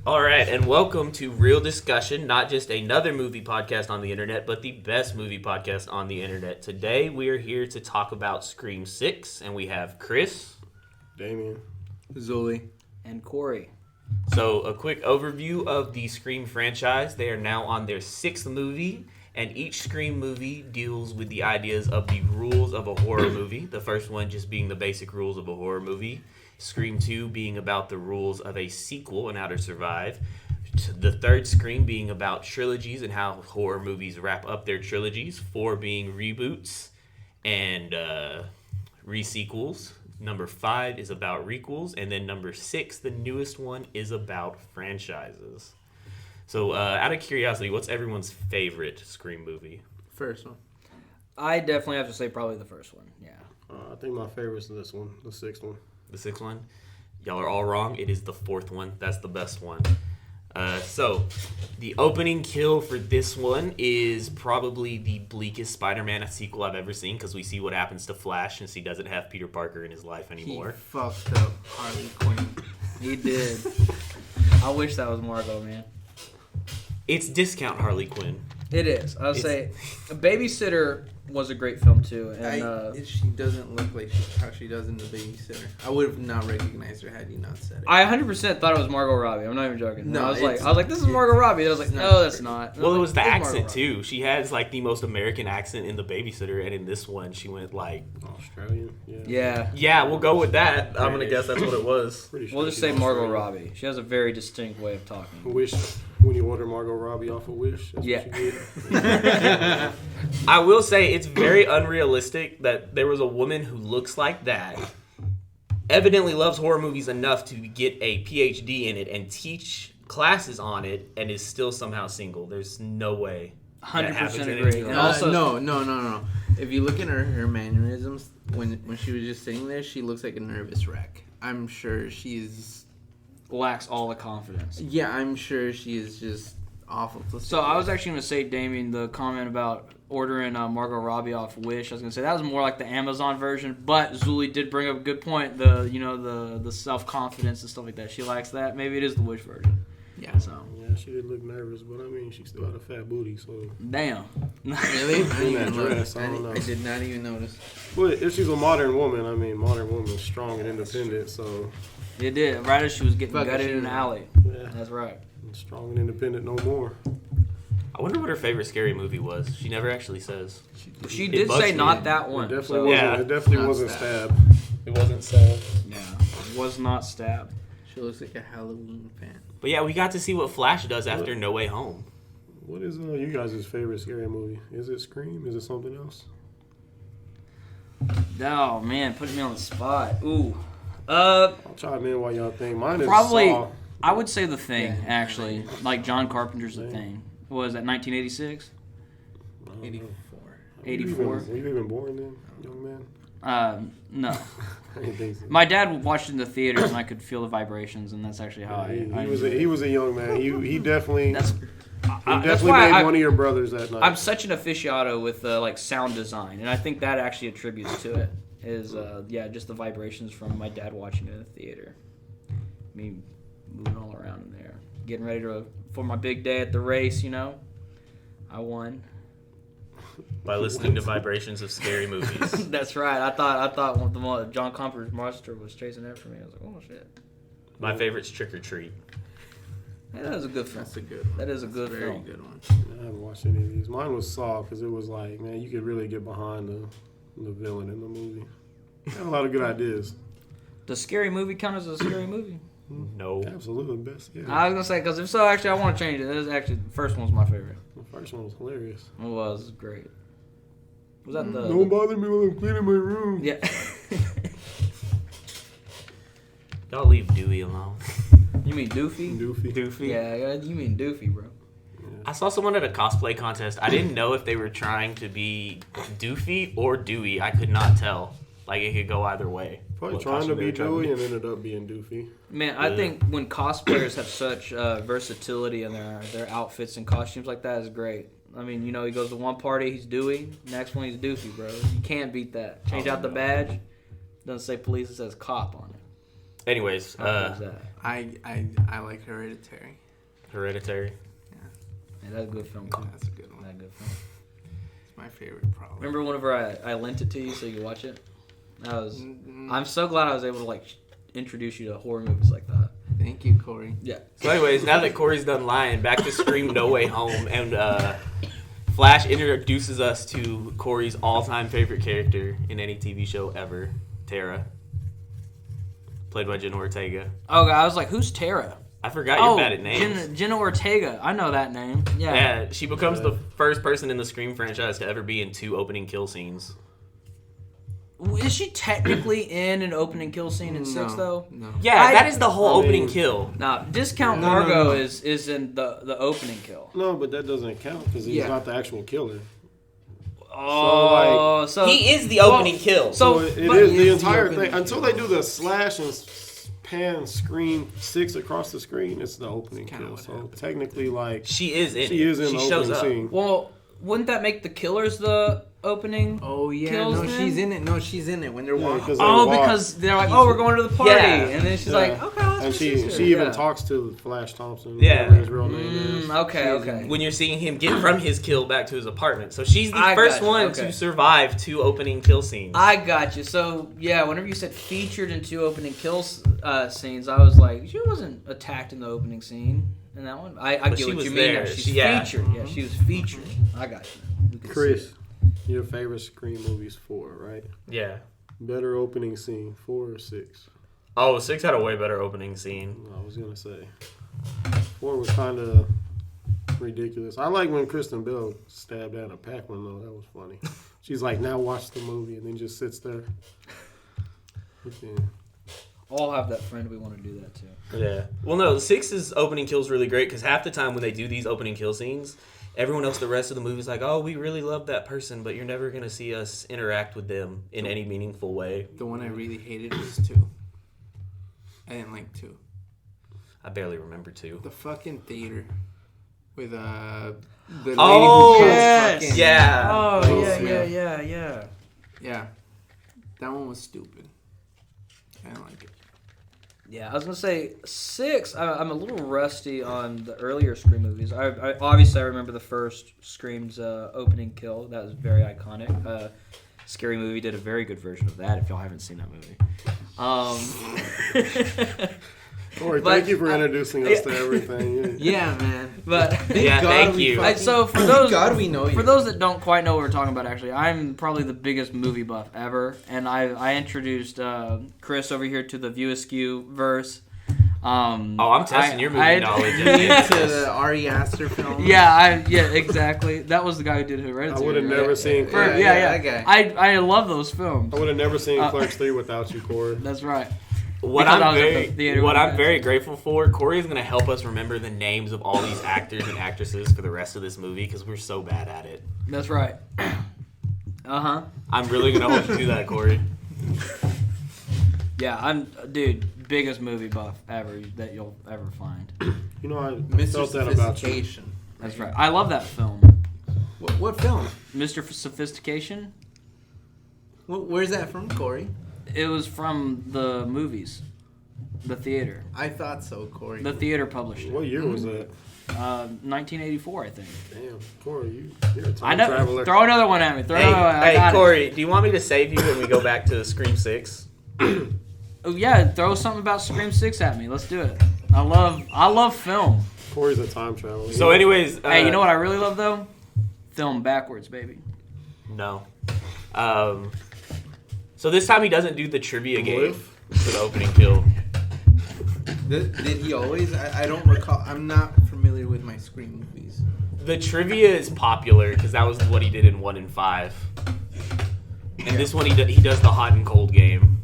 All right, and welcome to Real Discussion, not just another movie podcast on the internet, but the best movie podcast on the internet. Today, we are here to talk about Scream 6, and we have Chris, Damien, Zuli, and Corey. So, a quick overview of the Scream franchise. They are now on their 6th movie, and each Scream movie deals with the ideas of the rules of a horror movie. The first one just being the basic rules of a horror movie. Scream 2 being about the rules of a sequel and how to survive. The third Scream being about trilogies and how horror movies wrap up their trilogies. 4 being reboots and re-sequels. Number 5 is about requels. And then number 6, the newest one, is about franchises. So out of curiosity, what's everyone's favorite Scream movie? first one. I definitely have to say probably the first one. Yeah. I think my favorite's this one, the 6th one. The 6th one? Y'all are all wrong. It is the 4th one. That's the best one. So, the opening kill for this one is probably the bleakest Spider-Man sequel I've ever seen, because we see what happens to Flash since he doesn't have Peter Parker in his life anymore. He fucked up Harley Quinn. He did. I wish that was Margot, man. It's discount Harley Quinn. It is. I would say Babysitter was a great film, too. And She doesn't look like how she does in The Babysitter. I would have not recognized her had you not said it. I 100% thought it was Margot Robbie. I'm not even joking. No, I was like, this is Margot Robbie. And I was like, no, that's not. Well, it was the It's accent, Margot too. She has, like, the most American accent in The Babysitter, and in this one, she went, like... Australian? Yeah. Yeah, we'll go with that. I'm going to guess that's what it was. Pretty sure We'll just she's say Margot Australian. Robbie. She has a very distinct way of talking. Wish, when you order Margot Robbie off of Wish, that's Yeah. what you get. I will say it's very unrealistic that there was a woman who looks like that, evidently loves horror movies enough to get a PhD in it and teach classes on it, and is still somehow single. There's no way. 100% agree. And also, No. If you look at her mannerisms, when she was just sitting there, she looks like a nervous wreck. I'm sure she's... lacks all the confidence. Yeah, I'm sure she is just awful. So I was actually going to say, Damien, the comment about ordering Margot Robbie off Wish. I was going to say that was more like the Amazon version, but Zuli did bring up a good point. The self confidence and stuff like that. She lacks that. Maybe it is the Wish version. Yeah. So Yeah, she did look nervous, but I mean, she still had a fat booty, so... damn. Really? In that dress, I don't know. I did not even notice. But if she's a modern woman, I mean, modern woman, strong and independent, so... It did. Right as she was getting Fuck, gutted she in an was- alley. Yeah, That's right. strong and independent no more. I wonder what her favorite scary movie was. She never actually says. She It did bugs say me. not that It one. definitely So, wasn't, Yeah. it definitely Not wasn't Stab. Stab. It wasn't Stab. yeah, was not stabbed. She looks like a Halloween fan. But yeah, we got to see what Flash does after No Way Home. What is you guys' favorite scary movie? Is it Scream? Is it something else? Oh man, putting me on the spot. Ooh. I'll chime in while y'all think. Mine is Probably, Saw. I would say The Thing, Yeah. actually. Like John Carpenter's The Thing. Thing. What was that, 1986? I don't know. 84. 84? Were you even born then, young man? No. I didn't think so. My dad watched it in the theaters, and I could feel the vibrations, and that's actually how he I was enjoyed it. he was a young man. He definitely That's, he that's definitely why made one of your brothers that night. I'm such an aficionado with like sound design, and I think that actually attributes to it. Is just the vibrations from my dad watching it in the theater. Me moving all around in there, getting ready for my big day at the race. I won. By listening to vibrations of scary movies. That's right. I thought the John Carpenter's monster was chasing after me. I was like, oh shit. My favorite's Trick or Treat. Yeah, that is a good film. That's a good one. That is a good Very film. good one. I haven't watched any of these. Mine was Saw because it was like, man, you could really get behind the villain in the movie. They had a lot of good ideas. Does Scary Movie count as a scary movie? No. Absolutely best. Yeah, I was gonna say, because if so, actually, I want to change it. That is actually the first one's my favorite. the first one was hilarious. It was great. Was that the? Don't bother me while I'm cleaning my room. Yeah. Y'all leave Dewey alone. You mean Doofy? Doofy. Yeah, you mean Doofy, bro. I saw someone at a cosplay contest. I didn't know if they were trying to be Doofy or Dewey. I could not tell. Like, it could go either way. Probably What trying to costume they be were trying Dewey and ended up being Doofy. Man, I think when cosplayers have such versatility in their outfits and costumes like that is great. I mean, he goes to one party, he's Dewey. Next one, he's Doofy, bro. You can't beat that. Change out the badge. Doesn't say police, it says cop on it. Anyways, How cool is that? I like Hereditary. Hereditary. Yeah, that's a good film. Too. That's a good one. That's a good film. It's my favorite, probably. Remember whenever I lent it to you so you could watch it? I'm so glad I was able to like introduce you to horror movies like that. Thank you, Corey. Yeah. So anyways, now that Corey's done lying, back to Scream No Way Home, and Flash introduces us to Corey's all-time favorite character in any TV show ever, Tara, played by Jenna Ortega. Oh, I was like, who's Tara? I forgot you're bad at names. Jenna Ortega. I know that name. Yeah. Yeah, she becomes the first person in the Scream franchise to ever be in 2 opening kill scenes. Is she technically in an opening kill scene in 6 though? No. Yeah, that is the whole opening kill. Nah, Discount No, Margot no. is in the opening kill. No, but that doesn't count because he's Yeah. not the actual killer. Oh, so He is the opening kill. So So it is but the is the entire opening thing until they do the slash and pan screen 6 across the screen. It's the opening Kinda kill. what So happened. technically, like she is in. she is in the shows opening up. scene. well, wouldn't that make the killers the opening? Oh yeah, Kills no, then? she's in it. No, she's in it when they're Yeah, walking. because they Oh, walk. because they're like, oh, we're going to the party, Yeah. and then she's Yeah. like, okay, let's And go she see she it. even Yeah. talks to Flash Thompson. Yeah. Whatever his real name is. Okay, okay. When you're seeing him get from his kill back to his apartment. So she's the I first got you, one okay. to survive 2 opening kill scenes. I got you. So yeah, whenever you said featured in 2 opening kill scenes, I was like, she wasn't attacked in the opening scene in that one. I But get she what was you there. mean. She's She- yeah. featured. Yeah, she was featured. I got you. We can see Chris, it. your favorite Scream movies 4, right? Yeah. Better opening scene, 4 or 6? Oh, 6 had a way better opening scene. I was gonna say 4 was kind of ridiculous. I like when Kristen Bell stabbed Anna Paquin though. That was funny. She's like, "Now watch the movie," and then just sits there. Yeah. All have that friend we want to do that too. Yeah. Well, no, 6's opening kill is really great because half the time when they do these opening kill scenes, everyone else the rest of the movie is like, oh, we really love that person, but you're never going to see us interact with them in any meaningful way. The one I really hated was 2. I didn't like 2. I barely remember 2. The fucking theater with the lady Oh, who kills yes. fucking- Yeah. Oh yeah, yeah. That one was stupid. I didn't like it. Yeah, I was gonna say 6. I'm a little rusty on the earlier Scream movies. I obviously I remember the first Scream's opening kill. That was very iconic. Scary Movie did a very good version of that. If y'all haven't seen that movie, Corey, But- thank you for introducing us to everything. Yeah, man. but Yeah, thank we you. fucking- so for those God, we know you. for those that don't quite know what we're talking about, actually, I'm probably the biggest movie buff ever, and I introduced Chris over here to the View Askew verse. Oh, I'm testing your movie knowledge. to the Ari Aster film. Yeah, exactly. That was the guy who did Hereditary. I would have never right? seen Yeah, Clerks. Yeah. that guy. I love those films. I would have never seen Clerks 3 without you, Corey. That's right. What Because I I'm was at very, the theater what with I'm you very grateful for, Corey is going to help us remember the names of all these actors and actresses for the rest of this movie because we're so bad at it. That's right. Uh-huh. I'm really going to hope you do that, Corey. Yeah, dude, biggest movie buff ever that you'll ever find. You know, I Mr. felt that about you. Sophistication. That's right. I love that film. What film? Mr. Sophistication. Where's that from, Corey? It was from the movies. The theater. I thought so, Corey. The theater published it. What year was that? 1984, I think. Damn, Corey, you're a time I know. traveler. Throw another one at me. Throw another one. I Hey, got it. Corey, do you want me to save you when we go back to Scream 6? Oh, yeah, throw something about Scream 6 at me. Let's do it. I love film. Corey's a time traveler. So, anyways, Hey, you know what I really love though? Film backwards, baby. No. So this time he doesn't do the trivia game for the opening kill. Did he always? I don't recall. I'm not familiar with my Scream movies. The trivia is popular because that was what he did in 1 and 5. And this one he does the hot and cold game.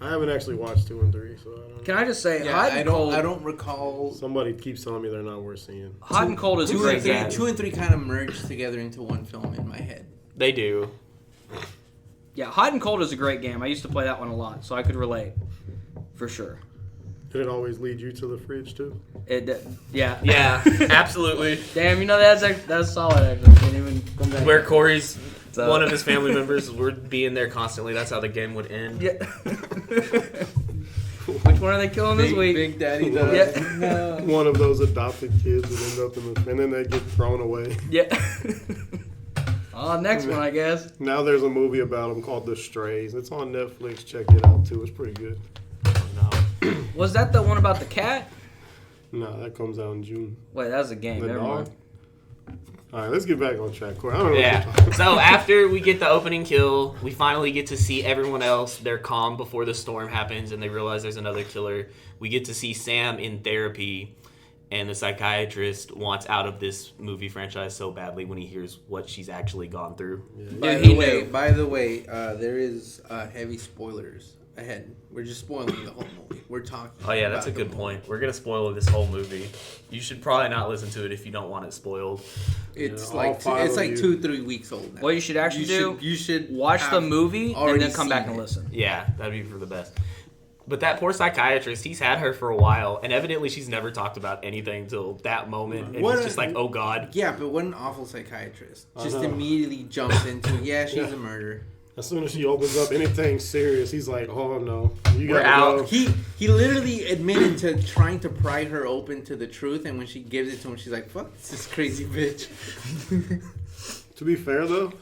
I haven't actually watched 2 and 3, so I don't know. Can I just say, Yeah, hot and cold? I don't recall. Somebody keeps telling me they're not worth seeing. Hot and cold is a 2 great and 3. game. 2 and 3 kind of merged together into one film in my head. They do. Yeah, hot and cold is a great game. I used to play that one a lot, so I could relate, for sure. Did it always lead you to the fridge too? Yeah. Yeah, absolutely. Damn, you know that's solid. Actually, can't even come back. Where Corey's So- one of his family members would be in there constantly. That's how the game would end. Yeah. When are they killing this week? Big Daddy does. Yeah. No. One of those adopted kids that end up in the, and then they get thrown away. Yeah. Next one, I guess. Now there's a movie about them called The Strays. It's on Netflix. Check it out too. It's pretty good. No. Was that the one about the cat? No, that comes out in June. Wait, that was a game. The Never dog. mind. All right, let's get back on track. Corey, I don't know Yeah. what you're talking So after we get the opening kill, we finally get to see everyone else. They're calm before the storm happens, and they realize there's another killer. We get to see Sam in therapy, and the psychiatrist wants out of this movie franchise so badly when he hears what she's actually gone through. Dude, he knew. By the way, there is heavy spoilers ahead. We're just spoiling the whole movie. We're talking. Oh yeah, that's a about good the movie. point. We're gonna spoil this whole movie. You should probably not listen to it if you don't want it spoiled. It's Yeah, like all five it's of like you. 2-3 weeks old now. What you should actually do, You should watch the have movie and already then come back seen and it. listen. Yeah, that'd be for the best. But that poor psychiatrist, he's had her for a while, and evidently she's never talked about anything till that moment. And What he's a- just like, oh god. Yeah, but what an awful psychiatrist. Just know. immediately jumps into, yeah, she's Yeah. a murderer. As soon as she opens up anything serious, he's like, "Oh no, you We're gotta out." go." He literally admitted to trying to pry her open to the truth, and when she gives it to him, she's like, fuck this crazy bitch. To be fair though,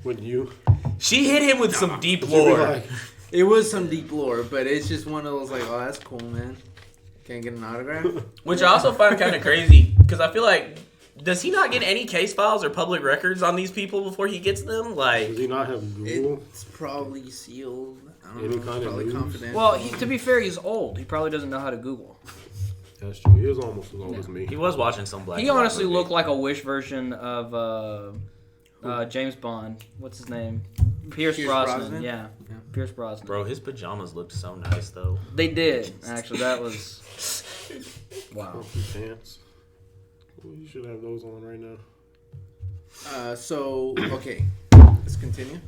with you, She hit him with some deep you'd be lore. like, It was some deep lore, but it's just one of those like, oh, that's cool, man. Can I get an autograph? Which I also find kind of crazy, because I feel like, does he not get any case files or public records on these people before he gets them? Like, does he not have Google? It's probably sealed. I don't Any know. kind It's of probably news? confidential. Well, to be fair, he's old. He probably doesn't know how to Google. That's true. He was almost as old as me. he was watching some black. He and white honestly movie. looked like a Wish version of James Bond. What's his name? Pierce Brosnan. Yeah. Pierce Brosnan. Bro, his pajamas looked so nice though. They did, actually. That was... Wow. Comfy pants. Well, you should have those on right now. Okay. Let's continue.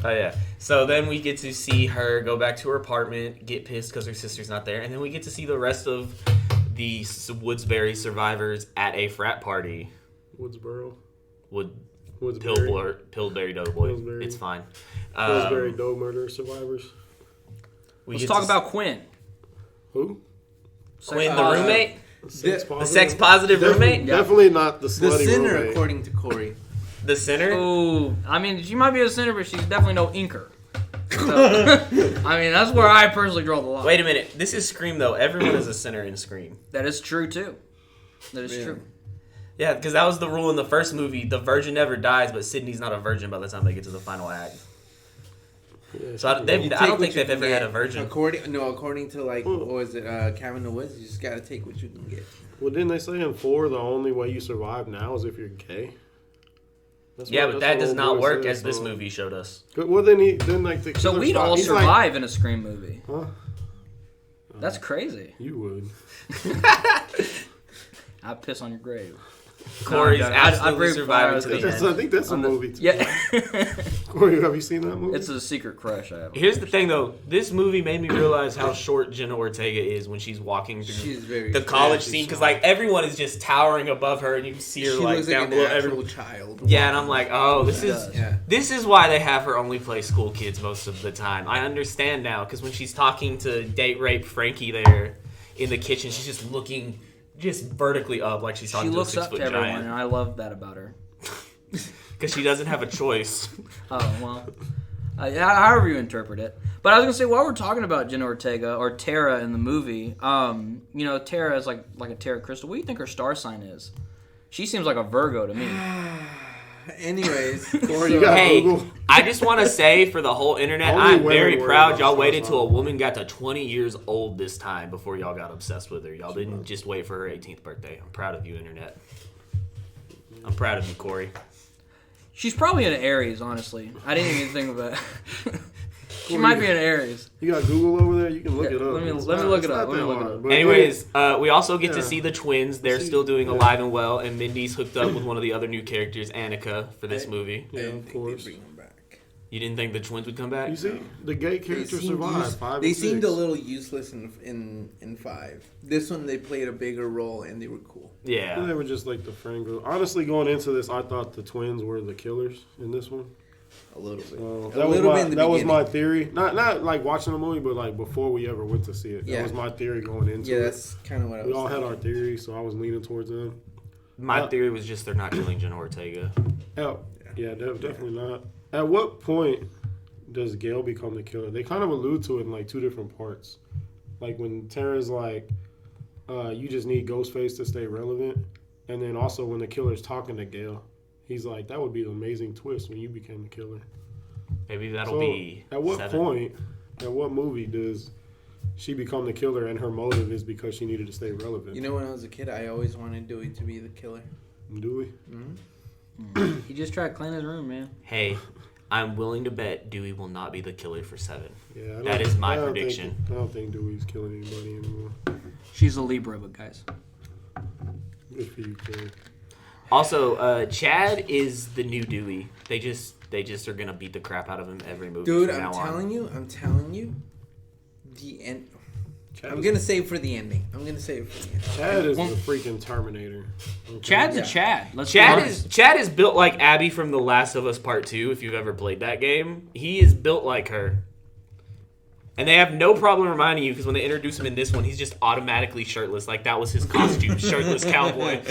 Oh yeah. So then we get to see her go back to her apartment, get pissed because her sister's not there, and then we get to see the rest of the Woodsbury survivors at a frat party. Woodsboro. Pillsbury Doughboy. Pillsbury. It's fine. Pillsbury Doe murder survivors. We Let's get talk to about Quinn. Who? Quinn, the roommate, Sex the sex positive roommate, Definitely not the The slutty sinner, roommate. according to Corey. the sinner. Ooh, I mean, she might be a sinner, but she's definitely no inker. So, I mean, that's where I personally draw the line. Wait a minute. This is Scream though. Everyone is a sinner in Scream. That is true, too. That is Really? true. Yeah, because that was the rule in the first movie. The virgin never dies, but Sydney's not a virgin by the time they get to the final act. Yeah, So I You don't take think what they've you ever can had get. a virgin. According to like, what was it, Cabin in the Woods? You just gotta take what you can get. Well, didn't they say in 4 the only way you survive now is if you're gay? That's Yeah, what- but that's that what does old not boy work said, as this so- movie showed us. Good. Well, then like the So killer we'd spot- all he's like- survive in a Scream movie. Huh? That's crazy. You would. I'd piss on your grave. Corey's No, I'd absolutely breathe surviving fire to the That's, end. I think that's a On the- movie too. Yeah. Corey, have you seen that movie? It's a secret crush I have. Here's the thing, though. This movie made me realize how short Jenna Ortega is when she's walking through She's very the short. college she's scene, because small. like everyone is just towering above her, and you can see her She like looks down like below an actual everyone. child. Yeah, and I'm like, oh, this She is does. Yeah. this is why they have her only play school kids most of the time. I understand now, because when she's talking to date rape Frankie there in the kitchen, she's just looking just vertically up like she's She talking to a looks up 6 to foot everyone, and giant. I love that about her. Because she doesn't have a choice. Oh, well. However you interpret it. But I was going to say, while we're talking about Jenna Ortega, or Tara in the movie, you know, Tara is like a Tara Crystal. What do you think her star sign is? She seems like a Virgo to me. Anyways, Corey, you got Hey, Google. I just want to say for the whole internet, Only I'm women very worry proud about y'all star waited till a signs. woman got to 20 years old this time before y'all got obsessed with her. Y'all didn't just wait for her 18th birthday. I'm proud of you, internet. I'm proud of you, Corey. She's probably an Aries, honestly. I didn't even think of that. She might be an Aries. You got Google over there? You can look Yeah, it up. let me It's look not- it it's up. not Let me that look it hard, up. but Anyways, we also get to Yeah. see the twins. They're still doing alive and well, and Mindy's hooked up with one of the other new characters, Annika, for this movie. Yeah, of course. Bring them back. You didn't think the twins would come back? You see, the gay characters survived. 5 They and seemed 6. a little useless in 5. This one they played a bigger role and they were cool. Yeah, Yeah. they were just like the friend group. Honestly, going into this, I thought the twins were the killers in this one. A little bit. That was my theory. Not like watching the movie, but like before we ever went to see it. Yeah. That was my theory going into it. Yeah, that's kind of what I was We all had thinking. our theories, so I was leaning towards them. My theory was just they're not killing Jenna Ortega. Definitely not. At what point does Gail become the killer? They kind of allude to it in like two different parts. Like when Tara's like, you just need Ghostface to stay relevant. And then also when the killer's talking to Gail, he's like, that would be an amazing twist when you became the killer. Maybe that'll be. At what 7. point, at what movie does she become the killer and her motive is because she needed to stay relevant? You know, when I was a kid, I always wanted Dewey to be the killer. Dewey? He just tried to clean his room, man. Hey, I'm willing to bet Dewey will not be the killer for 7. Yeah, That is my I don't prediction. I don't think Dewey's killing anybody anymore. She's a Libra, but guys. Good for you, Corey. Also, Chad is the new Dewey. They just are gonna beat the crap out of him every movie. Dude, from I'm now telling you, the end. Chad I'm is- gonna save for the ending. Chad is the freaking Terminator. Okay. Chad's Yeah. a Chad. Let's be Chad honest. is built like Abby from The Last of Us Part 2. If you've ever played that game, he is built like her. And they have no problem reminding you because when they introduce him in this one, he's just automatically shirtless. Like that was his costume, shirtless cowboy,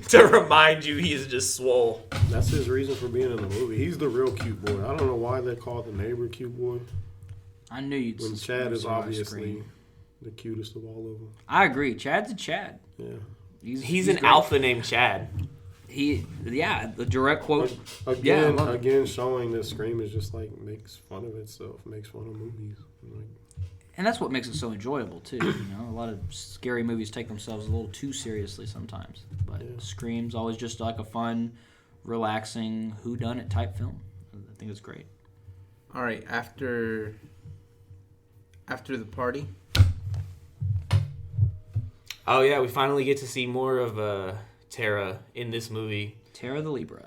to remind you he is just swole. That's his reason for being in the movie. He's the real cute boy. I don't know why they call the neighbor cute boy I knew you'd. when see Chad is him on obviously screen. the cutest of all of them. I agree. Chad's a Chad. Yeah. He's an great. alpha named Chad. The direct quote. Again, I love it. again, showing that Scream is just like makes fun of itself, makes fun of movies. Like, And that's what makes it so enjoyable too. You know, a lot of scary movies take themselves a little too seriously sometimes, but Yeah. Scream's always just like a fun, relaxing, whodunit type film. I think it's great. All right, after the party. Oh yeah, we finally get to see more of Tara in this movie. Tara the Libra.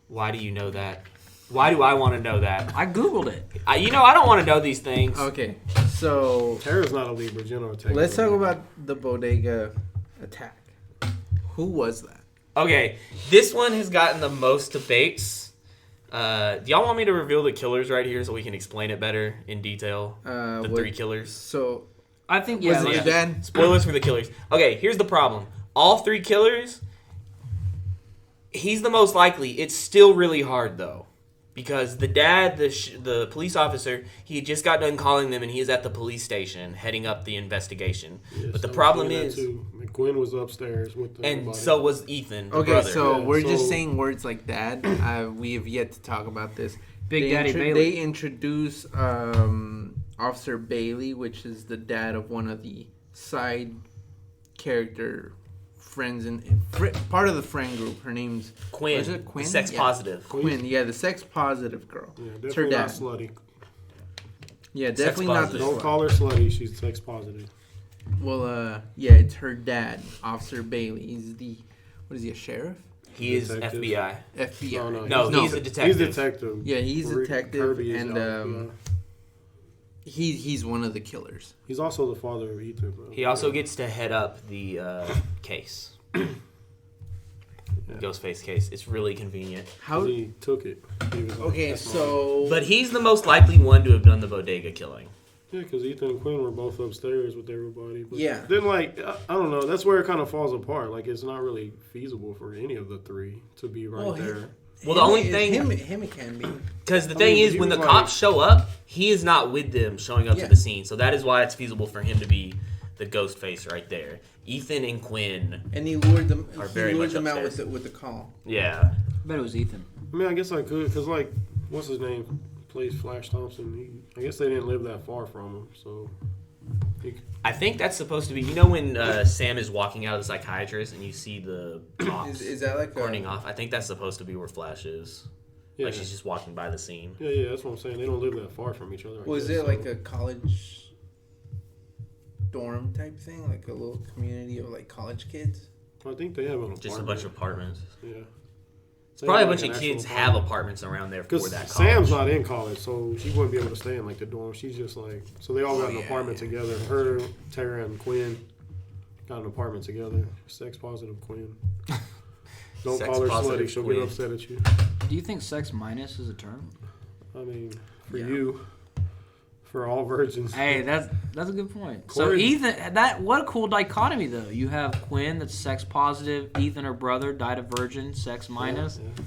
Why do you know that? Why do I want to know that? I googled it. I don't want to know these things. Okay, so Tara's not a Libra, Jenna Ortega. let's talk about the bodega attack. Who was that? Okay, this one has gotten the most debates. Do y'all want me to reveal the killers right here so we can explain it better in detail? The What- 3 killers. So I think was yeah. it let's- your dad? Spoilers for the killers. Okay, here's the problem. All 3 killers, he's the most likely. It's still really hard though. Because the dad, the police officer, he had just got done calling them, and he is at the police station heading up the investigation. Yes, but the I was problem doing that is, too. McQuinn was upstairs with the and so was Ethan, the Okay, brother. so Yeah, we're just so- saying words like that. We have yet to talk about this. Big They Daddy Bailey. They introduce Officer Bailey, which is the dad of one of the side character friends part of the friend group. Her name's Quinn, was it Quinn? sex Yeah. positive. Quinn. Yeah, the sex positive girl. Yeah, It's her definitely dad. not slutty. Yeah, definitely not the positive. Don't call her slutty. She's sex positive. Well, yeah, it's her dad, Officer Bailey. He's what is he, a sheriff? He is Detective. FBI. FBI. No, he's a detective. He's detective. Yeah, he's a detective, Kirby is and FBI. he's one of the killers. He's also the father of Ethan. Bro. He also gets to head up the case. Ghostface case. It's really convenient. How? He took it. He was like, Okay, "That's mine." so But he's the most likely one to have done the bodega killing. Yeah, because Ethan and Quinn were both upstairs with everybody. But Yeah. Then, like, I don't know. That's where it kind of falls apart. Like, it's not really feasible for any of the 3 to be right Well, there. Well, the only thing, him it can be. because the I thing mean, is, he when the was cops show up, he is not with them showing up Yeah. to the scene. So that is why it's feasible for him to be the ghost face right there. Ethan and Quinn. And he lured them. Are He very lured much them out upstairs. with the call. Yeah. I bet it was Ethan. I mean, I guess I could, because, like, what's his name? Plays Flash Thompson. I guess they didn't live that far from him, so. I think that's supposed to be. You know when Sam is walking out of the psychiatrist and you see the cops Is that like corning off? I think that's supposed to be where Flash is. Yeah. Like she's just walking by the scene. Yeah, that's what I'm saying. They don't live that far from each other. I Was guess, it so. like a college dorm type thing, like a little community of like college kids? I think they have an apartment. Just a bunch of apartments. Yeah. It's probably a bunch of kids have apartments around there for Because that college. Sam's not in college, so she wouldn't be able to stay in like the dorm. She's just like, so they all got an apartment together. Her, Tara, and Quinn got an apartment together. Sex positive Quinn. Don't Sex call her positive slutty. She'll queen. get upset at you. Do you think sex minus is a term? I mean, for Yeah. you, for all virgins. Hey, that's a good point. So Corey- Ethan, what a cool dichotomy though. You have Quinn that's sex positive. Ethan, her brother, died a virgin, sex minus. Yeah.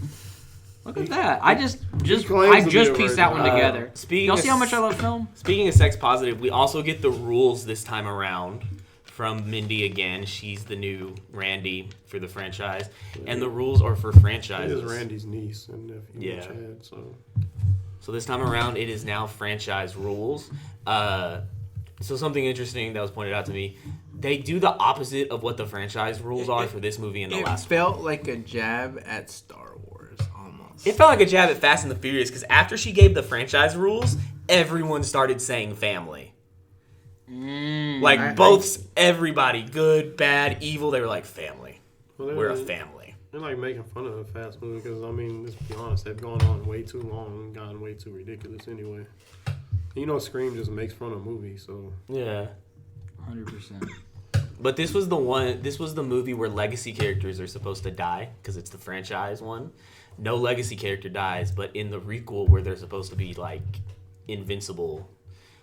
Look at that. I just claims to be a pieced that one virgin. together. Speaking Y'all of see how much I love film? Speaking of sex positive, we also get the rules this time around from Mindy again. She's the new Randy for the franchise, and the rules are for She franchises. is Randy's niece and nephew. Yeah. Chad, so So this time around, it is now franchise rules. So something interesting that was pointed out to me, they do the opposite of what the franchise rules are for this movie and the It last one. felt like a jab at Star Wars, almost. It felt like a jab at Fast and the Furious because after she gave the franchise rules, everyone started saying family. Everybody, good, bad, evil, they were like family. well, We're a family. They're like making fun of the fast movie because I mean, let's be honest, they've gone on way too long and gotten way too ridiculous anyway. You know, Scream just makes fun of movies, so Yeah. 100%. But this was the movie where legacy characters are supposed to die because it's the franchise one. No legacy character dies, but in the requel where they're supposed to be like invincible,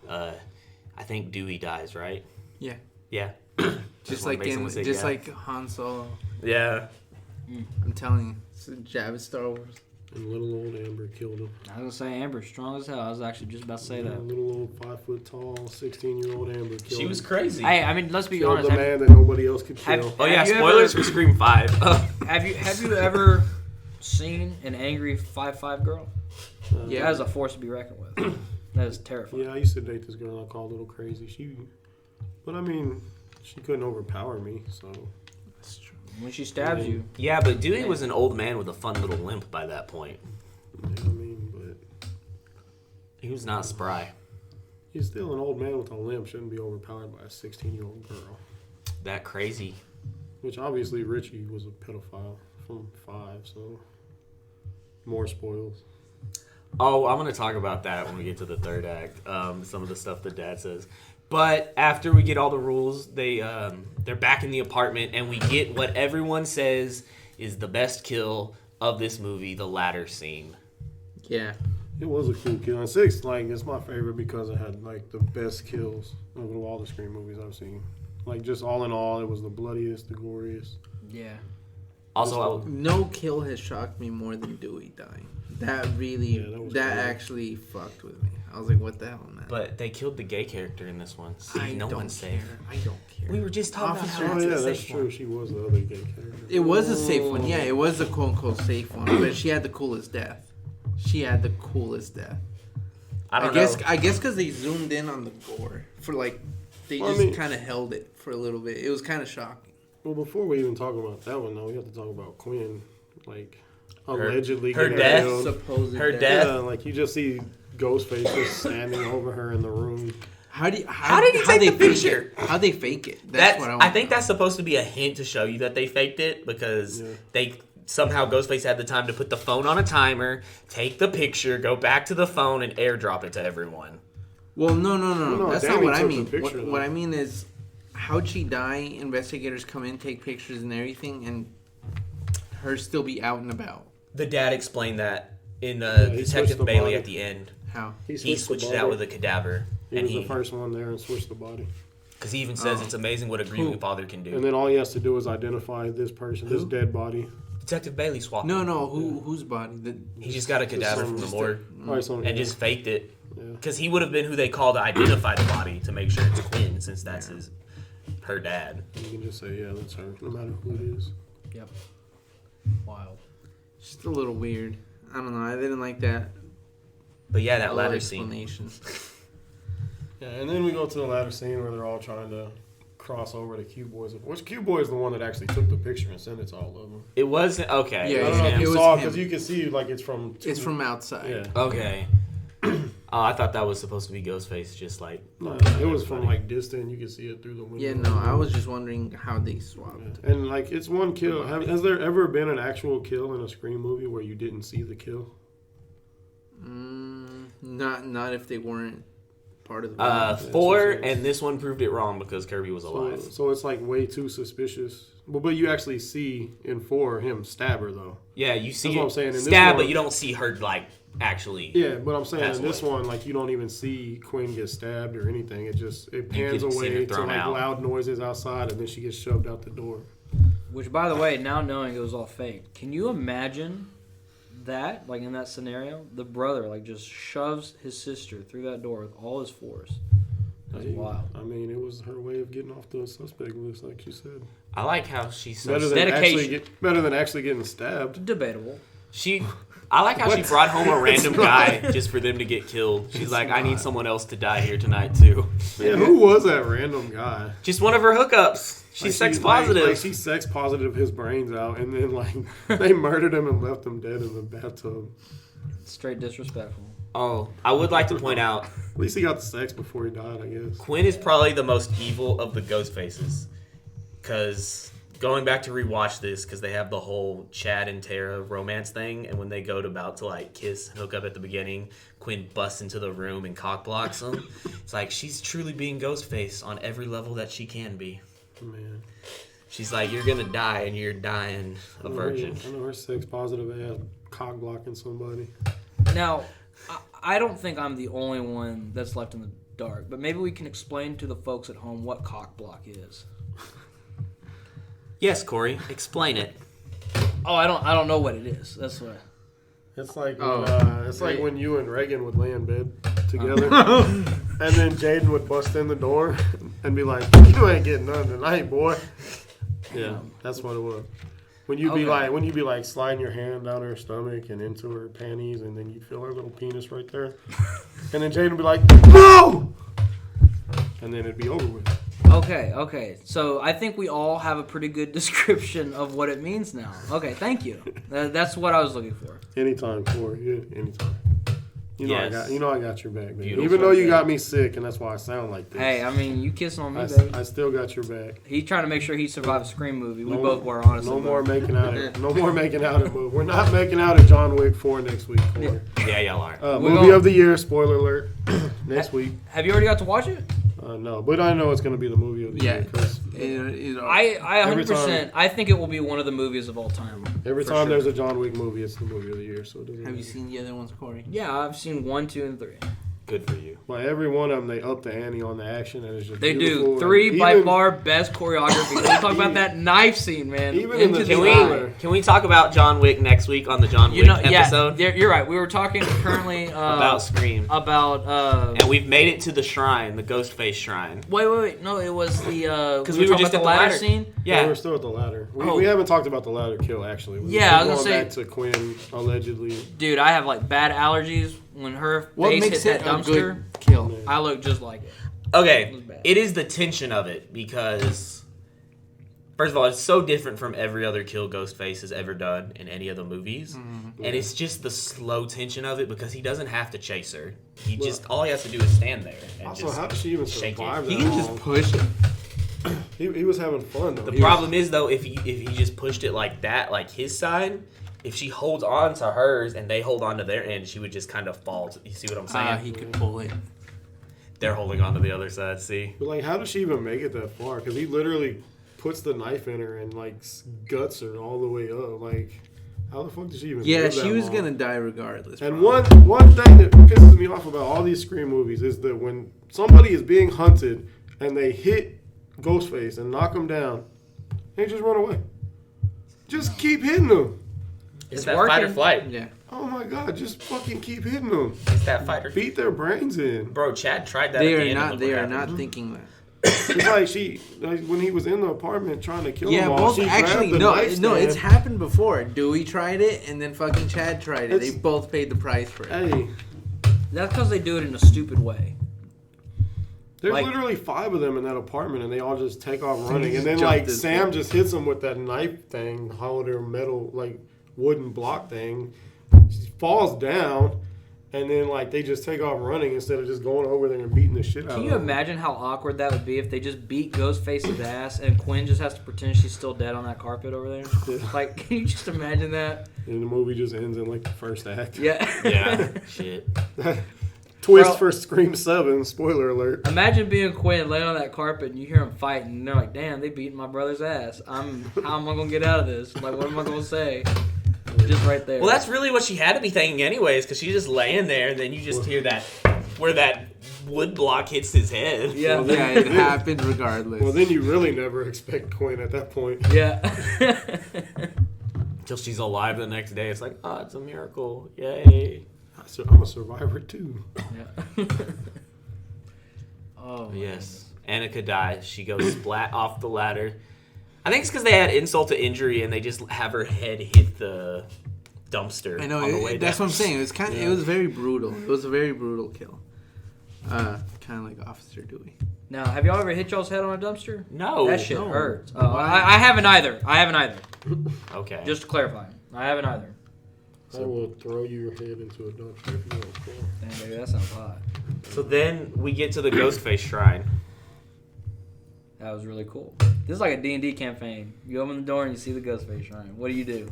I think Dewey dies, right? Yeah. Yeah. Just wanna like make someone say yeah. like Han Solo. Yeah. I'm telling you, it's a jab at Star Wars. and little old Amber killed him. I was gonna say Amber, strong as hell. I was actually just about to say that. Little old 5 foot tall, 16-year-old Amber killed She was him. crazy. Hey, I mean, let's be Killed honest. the man that nobody else could have- kill. Oh yeah, Have you spoilers ever- for Scream 5. Have you ever seen an angry 5'5" girl? Yeah. That is a force to be reckoned with. That is terrifying. Yeah, I used to date this girl I called Little Crazy. But I mean, she couldn't overpower me, so. That's true. When she stabs you, Yeah, but Dewey was an old man with a fun little limp by that point. Yeah, I mean, but He was not spry. he's still an old man with a limp, shouldn't be overpowered by a 16-year-old girl. That crazy. Which obviously Richie was a pedophile from 5, so more spoils. Oh, I'm gonna talk about that when we get to the third act. Some of the stuff the dad says. But after we get all the rules, they're back in the apartment, and we get what everyone says is the best kill of this movie: the ladder scene. Yeah. It was a cool kill. And 6, like, it's my favorite because it had, like, the best kills of all the Scream movies I've seen. Like, just all in all, it was the bloodiest, the goriest. yeah. Also, No kill has shocked me more than Dewey dying. That really, Yeah, that was that cool. actually fucked with me. I was like, what the hell, man? but they killed the gay character in this one. See, I no don't one's care. safe. I don't care. We were just talking Officer- about how Oh, it's yeah, the that's safe true. one. She was the other gay character. It was a safe one. Yeah, it was a quote unquote safe one. But she had the coolest death. She had the coolest death. I guess know. I guess because they zoomed in on the gore for like they Well, I just mean- kind of held it for a little bit. It was kind of shocking. Well, before we even talk about that one, though, we have to talk about Quinn. Like, allegedly her getting death? killed. Supposed Her death. death? Yeah, like, you just see Ghostface just standing over her in the room. How did he take they the fake picture? it? How'd they fake it? That's what I think that's supposed to be a hint to show you that they faked it because Yeah. they somehow Ghostface had the time to put the phone on a timer, take the picture, go back to the phone, and airdrop it to everyone. Well, no. No, That's Danny not what I took the mean. picture, What though. I mean is, how'd she die? Investigators come in, take pictures and everything, and her still be out and about. The dad explained that in he switched Detective the Bailey body. at the end. How? He the switched it body. out with a cadaver, He and was he the first one there and switched the body. because he even says it's amazing what a grieving Who? father can do. And then all he has to do is identify this person, this dead body. Detective Bailey swapped. No, him. whose body? He just got a cadaver from the morgue Alright, so, and just faked it. Yeah. Because he would have been who they call to identify the body to make sure it's Quinn, since that's her dad. You can just say, yeah, that's her, no matter who it is. Yep. Wild. Just a little weird. I don't know. I didn't like that. But yeah, that little ladder scene. explanation. Yeah, and then we go to the latter scene where they're all trying to cross over to Q Boys. Which Q Boy is the one that actually took the picture and sent it to all of them. It wasn't okay. Yeah, I don't know if it you was saw him. because you can see like it's from. It's from outside. Yeah. Okay. I thought that was supposed to be Ghostface, just like. No, it was from like distant. You can see it through the window. Yeah, no, I was just wondering how they swapped. Yeah. And like it's one kill. Has there ever been an actual kill in a Scream movie where you didn't see the kill? Not if they weren't part of the movie. 4, and this one proved it wrong because Kirby was So, alive. so it's like way too suspicious. But you actually see in 4 him stab her though. Yeah, you see That's what I'm saying. In this stab, one- but you don't see her like actually. Yeah, but I'm saying Pass in this away. one, like you don't even see Quinn get stabbed or anything. It pans can see her away to thrown like out. loud noises outside, and then she gets shoved out the door. Which, by the way, now knowing it was all fake, can you imagine that, like in that scenario, the brother like just shoves his sister through that door with all his force? That's wild. I mean, it was her way of getting off the suspect list, like you said. I like how she's so Better than dedication. better than actually getting stabbed. Debatable. I like how she brought home a random guy just for them to get killed. She's like, I need someone else to die here tonight too. Yeah, who was that random guy? Just one of her hookups. She's sex positive. Like she's sex positive his brains out, and then like they murdered him and left him dead in the bathtub. Straight disrespectful. Oh, I would like to point out, At least he got the sex before he died, I guess. Quinn is probably the most evil of the ghost faces. Because going back to rewatch this, because they have the whole Chad and Tara romance thing, and when they go to about to like kiss and hook up at the beginning, Quinn busts into the room and cock blocks them. It's like she's truly being Ghostface on every level that she can be. Man, She's like, you're gonna die, and you're dying a virgin. I know her sex positive ass cock blocking somebody. Now, I don't think I'm the only one that's left in the dark, but maybe we can explain to the folks at home what cock block is. Yes, Corey, explain it. Oh, I don't know what it is. That's what. It's like Right. when you and Reagan would lay in bed together, and then Jaden would bust in the door and be like, "You ain't getting none tonight, boy." Yeah, that's what it was. When you be like sliding your hand down her stomach and into her panties, and then you'd feel her little penis right there, and then Jaden would be like, "No!" and then it'd be over with. Okay. So I think we all have a pretty good description of what it means now. Okay, thank you. That's what I was looking for. Anytime, Corey. Yeah, anytime. You know, Yes. I got your back, man. Beautiful. Even though you got me sick, and that's why I sound like this. Hey, I mean, you kissing on me, I baby. still got your back. He's trying to make sure he survived a Scream movie. We No- both were, honestly. No more making out. No more making out at movie. We're not making out at John Wick 4 next week. Corey. Yeah, y'all are. We're Movie gonna- of the year. Spoiler alert. Next week. Have you already got to watch it? No, but I know it's going to be the movie of the year. 'Cause I Every 100%. I think it will be one of the movies of all time. every For time sure. there's a John Wick movie, it's the movie of the year. So it doesn't Have you matter. seen the other ones, Corey? Yeah, I've seen 1, 2, and 3. Good for you. Well, every one of them, they up the ante on the action, and it's just They beautiful. do. 3 And by even- far best choreography. Can we talk about that knife scene, man? Even in the Into Can the we trailer. eye. can we talk about John Wick next week on the John Wick episode Yeah, you're right. We were talking currently about Scream? about And we've made it to the shrine, the Ghostface shrine. wait. No, it was the Because we were just at the ladder scene. Yeah, Yeah. we're still at the ladder. Oh. We haven't talked about the ladder kill actually. Yeah, I was going gonna back to Quinn allegedly. Dude, I have like bad allergies. When her What face makes hit it that a dumpster, good kill? I look just like it. Okay, It was bad. it is the tension of it because, first of all, it's so different from every other kill Ghostface has ever done in any of the movies, and it's just the slow tension of it because he doesn't have to chase her. He just all he has to do is stand there and Also, just how did she even shake survive it. that He can long? just push it. He was having fun though. The problem is though, if he just pushed it like that, like his side, if she holds on to hers and they hold on to their end, she would just kind of fall. You see what I'm saying? He could pull it. They're holding on to the other side. See? But like, how does she even make it that far? Because he literally puts the knife in her and like guts her all the way up. Like, how the fuck did she even? Yeah, live she that was long? gonna die regardless. And probably. one thing that pisses me off about all these Scream movies is that when somebody is being hunted and they hit Ghostface and knock him down, they just run away. Just keep hitting them. It's It's that fight or working. flight. Yeah. Oh my god, just fucking keep hitting them. It's that fight or flight. Beat their brains in. Bro, Chad tried that. They at the are end not. and They look are what not happened. thinking that. It's like when he was in the apartment trying to kill Yeah, them all. both She actually grabbed the no, nightstand. it's happened before. Dewey tried it, and then fucking Chad tried it. They It's- both paid the price for it. Hey, That's because they do it in a stupid way. there's Like- literally 5 of them in that apartment, and they all just take off running. just And then jumped like this Sam way. just hits them with that knife thing, hollowed her metal like wooden block thing. She falls down, and then like they just take off running instead of just going over there and beating the shit out Can of you them. imagine how awkward that would be if they just beat Ghostface's ass and Quinn just has to pretend she's still dead on that carpet over there? Yeah. Like, can you just imagine that? And the movie just ends in like the first act. Yeah. Yeah. Shit. Twist Bro. for Scream 7. Spoiler alert. Imagine being Quinn laying on that carpet and you hear him fighting and they're like, damn, they beating my brother's ass. How am I gonna get out of this? Like, what am I gonna say? Just right there. Well, that's really what she had to be thinking anyways, because she's just laying there, and then you just hear that where that wood block hits his head. Yeah. Yeah, it happened regardless. Well, then you really never expect Quinn at that point. Yeah. Till she's alive the next day. It's like, oh, it's a miracle. Yay. I'm a survivor too. Yeah. Oh, man. Yes. Annika dies. She goes splat off the ladder. I think it's because they had insult to injury and they just have her head hit the dumpster. I know, on the way that's down. what I'm saying. It was it was very brutal. It was a very brutal kill. Kind of like Officer Dewey. Now, have y'all ever hit y'all's head on a dumpster? No. That shit no. hurts. Oh, I haven't either. Okay. Just to clarify. I haven't either. I will throw your head into a dumpster if you want to. Damn, baby, that sounds hot. So then we get to the Ghostface shrine. That was really cool. This is like a D&D campaign. You open the door and you see the Ghostface shrine. What do you do?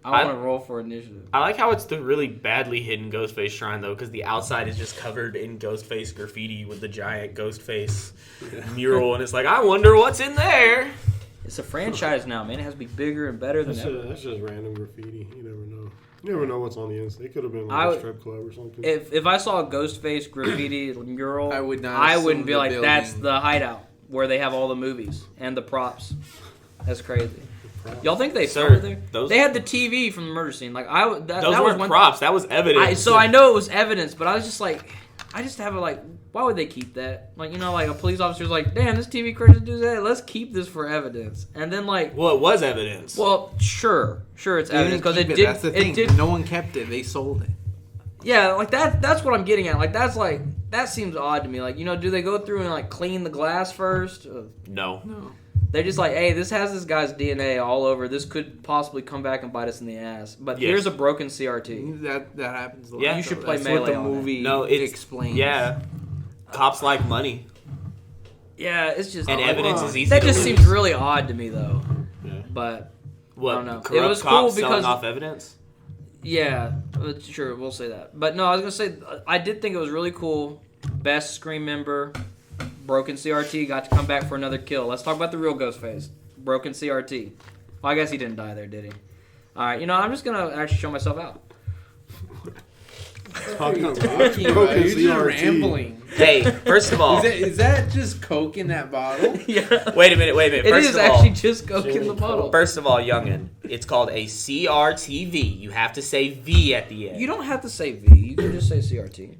I want to roll for initiative. I like how it's the really badly hidden Ghostface shrine, though, because the outside is just covered in Ghostface graffiti with the giant Ghostface mural, and it's like, I wonder what's in there. It's a franchise now, man. It has to be bigger and better than ever. That's just random graffiti. You never know. You never know what's on the inside. It could have been like I a would- strip club or something. If I saw a Ghostface graffiti mural, I would not I assume wouldn't be the like, building. that's the hideout where they have all the movies and the props. That's crazy. Y'all think they Sir, filmed there? those- They had the TV from the murder scene. Like that Those was weren't one. props. That was evidence. So I know it was evidence, but I was just like, I just have it like, why would they keep that? Like, like a police officer's like, damn, this TV crazy dude's that. Let's keep this for evidence. And then like, Well, it was evidence. well, sure, it's They evidence didn't because it keep did. That's the thing. It did. No one kept it. They sold it. Yeah, like that's what I'm getting at. Like that seems odd to me. Like, do they go through and like clean the glass first? No. No. They're just like, hey, this has this guy's DNA all over. This could possibly come back and bite us in the ass. But Yes. here's a broken CRT. That happens a lot. Yeah. You should though. play That's what Melee the on that. movie No, it's explains. Yeah. Cops like money, Yeah, it's just and evidence is easy. that to just lose. seems really odd to me though. Yeah. But What? I don't know. It Corrupt was cops cool selling because- off evidence. yeah, sure, we'll say that. But no, I was gonna say I did think it was really cool. Best Scream member, broken CRT, got to come back for another kill. Let's talk about the real Ghostface. Broken CRT. Well, I guess he didn't die there, did he? All right, I'm just gonna actually show myself out. Talking about You're broken just CRT. rambling. Hey, first of all, Is that just Coke in that bottle? Yeah, wait a minute. it First is of all, actually just Coke in the bottle. First of all, youngin, it's called a CRTV. You have to say V at the end. You don't have to say V. You can just say CRT.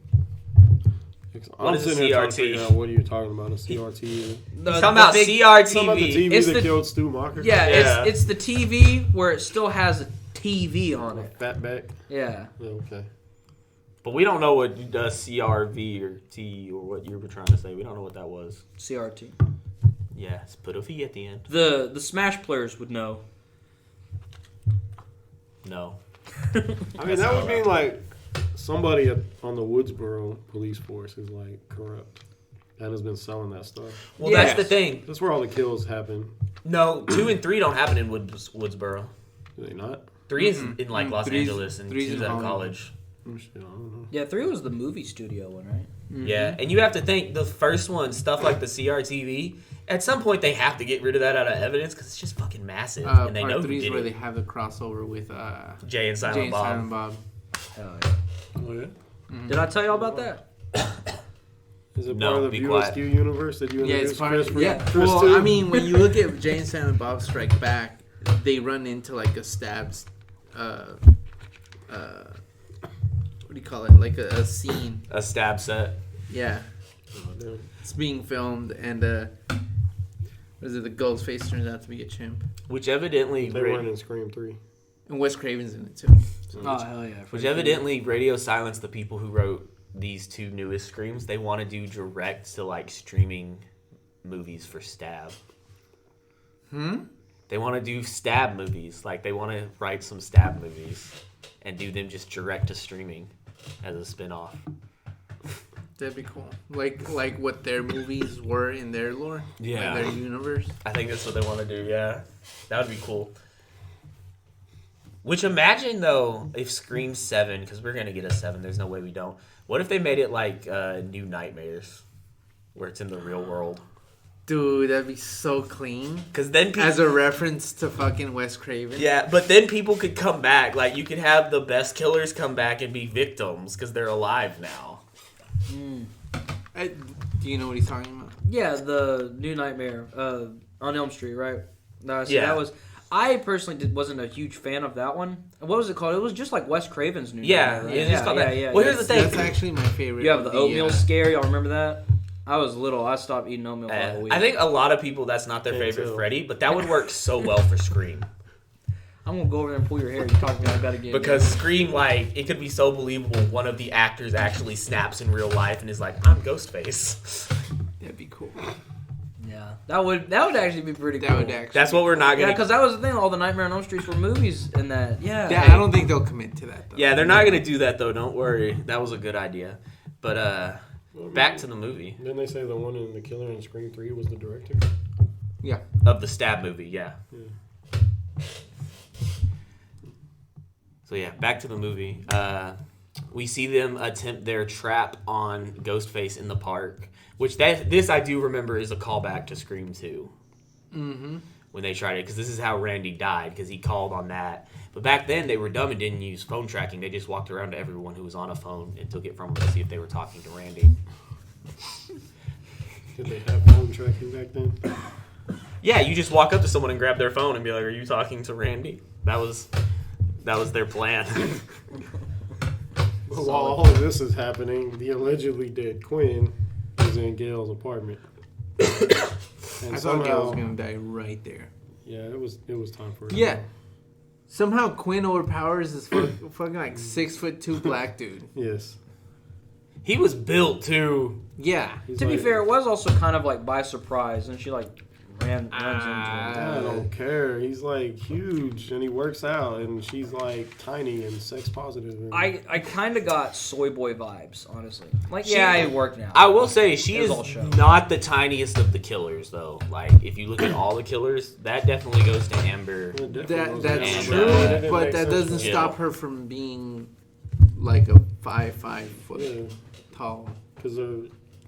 What I'm is a sitting here trying to CRT? figure out what are you talking about. A CRT? He's talking about big- Talking about the CRTV. TV It's that the- killed Stu Macher? Yeah, Yeah. it's the TV where it still has a TV on it. Fatback? Yeah. Yeah, okay. But we don't know what CRV or T or what you were trying to say. We don't know what that was. CRT. Yeah, just put a V at the end. The Smash players would know. No. I mean, that would mean like somebody on the Woodsboro police force is like corrupt and has been selling that stuff. Well, Yeah. that's the thing. That's where all the kills happen. No, 2 and 3 don't happen in Woodsboro. Do they not? 3 is in like Los Three's- Angeles and three's 2's in at Hollywood. college. Shit, I don't know. Yeah, 3 was the movie studio one, right? Yeah, and you have to think the first one, stuff like the CRTV. At some point, they have to get rid of that out of evidence because it's just fucking massive, and they know Part who 3 is did where it. they have the crossover with Jay and Silent Jay and Bob. Silent Bob. Hell yeah. Oh, yeah? Did I tell y'all about that? Is it No, part of the be View quiet. Askew universe that you Yeah, introduced it's part Chris of for? yeah. Chris Well, too? I mean, when you look at Jay and Silent Bob Strike Back, they run into like a stabs. What do you call it? Like a scene. A stab set. Yeah, Oh, damn. it's being filmed, and what is it? The Ghostface turns out to be a chimp, Which evidently, They weren't in Scream 3. and Wes Craven's in it too. Oh, hell yeah. which evidently radio silenced the people who wrote these 2 newest Screams. They want to do direct to like streaming movies for Stab. They want to do Stab movies. Like they want to write some Stab movies and do them just direct to streaming as a spin-off. That'd be cool. Like what their movies were in their lore, Yeah. like their universe. I think that's what they want to do. Yeah, that would be cool. Which imagine though if Scream 7, because we're gonna get a 7. There's no way we don't. What if they made it like New Nightmares, where it's in the real world? Dude, that'd be so clean. Because then people, As a reference to fucking Wes Craven. yeah, but then people could come back. Like you could have the best killers come back and be victims because they're alive now. Do you know what he's talking about? Yeah, the New Nightmare on Elm Street, right? No, so Yeah. that was. I personally wasn't a huge fan of that one. What was it called? It was just like Wes Craven's New Yeah, Nightmare. Right? it's just called that. Yeah. Well, here's the thing. That's actually my favorite. You have the of oatmeal scare. Y'all remember that? I was little. I stopped eating oatmeal for like a week. I think a lot of people that's not their Me favorite too. Freddy, but that would work so well for Scream. I'm gonna go over there and pull your hair. You talk to me like that again. Because Scream, like, it could be so believable. One of the actors actually snaps in real life and is like, "I'm Ghostface." That'd be cool. yeah, that would actually be pretty cool. That would actually. That's what we're not Yeah, gonna. because that was the thing. All the Nightmare on Elm Streets were movies and that. Yeah. Yeah, I don't think they'll commit to that though. Yeah, they're not gonna do that though. Don't worry. That was a good idea. But back to the movie Didn't they say the one in The Killer in Scream 3 was the director? Yeah. of the stab movie. Yeah. So yeah, back to the movie. We see them attempt their trap on Ghostface in the park, which this I do remember is a callback to Scream 2. Mm-hmm. When they tried it, because this is how Randy died, because he called on that. But back then, they were dumb and didn't use phone tracking. They just walked around to everyone who was on a phone and took it from them to see if they were talking to Randy. Did they have phone tracking back then? Yeah, you just walk up to someone and grab their phone and be like, "Are you talking to Randy?" That was their plan. While all of this is happening, the allegedly dead Quinn is in Gail's apartment. And I thought Gail was gonna die right there. Yeah, it was time for it. Yeah. Somehow Quinn overpowers this fucking like 6'2" black dude. Yes. He was built too. Yeah. He's To be like, fair, it was also kind of like by surprise, and she like runs into him. I don't care. He's like huge and he works out, and she's like tiny and sex positive. And I kind of got soy boy vibes, honestly. Like, yeah, it worked now. I will say she It was is all show. not the tiniest of the killers, though. Like if you look at all the killers, that definitely goes to Amber. It definitely was That's And, true, it didn't but make that sense doesn't for me. stop Yeah. her from being like a 5 foot Yeah, tall. because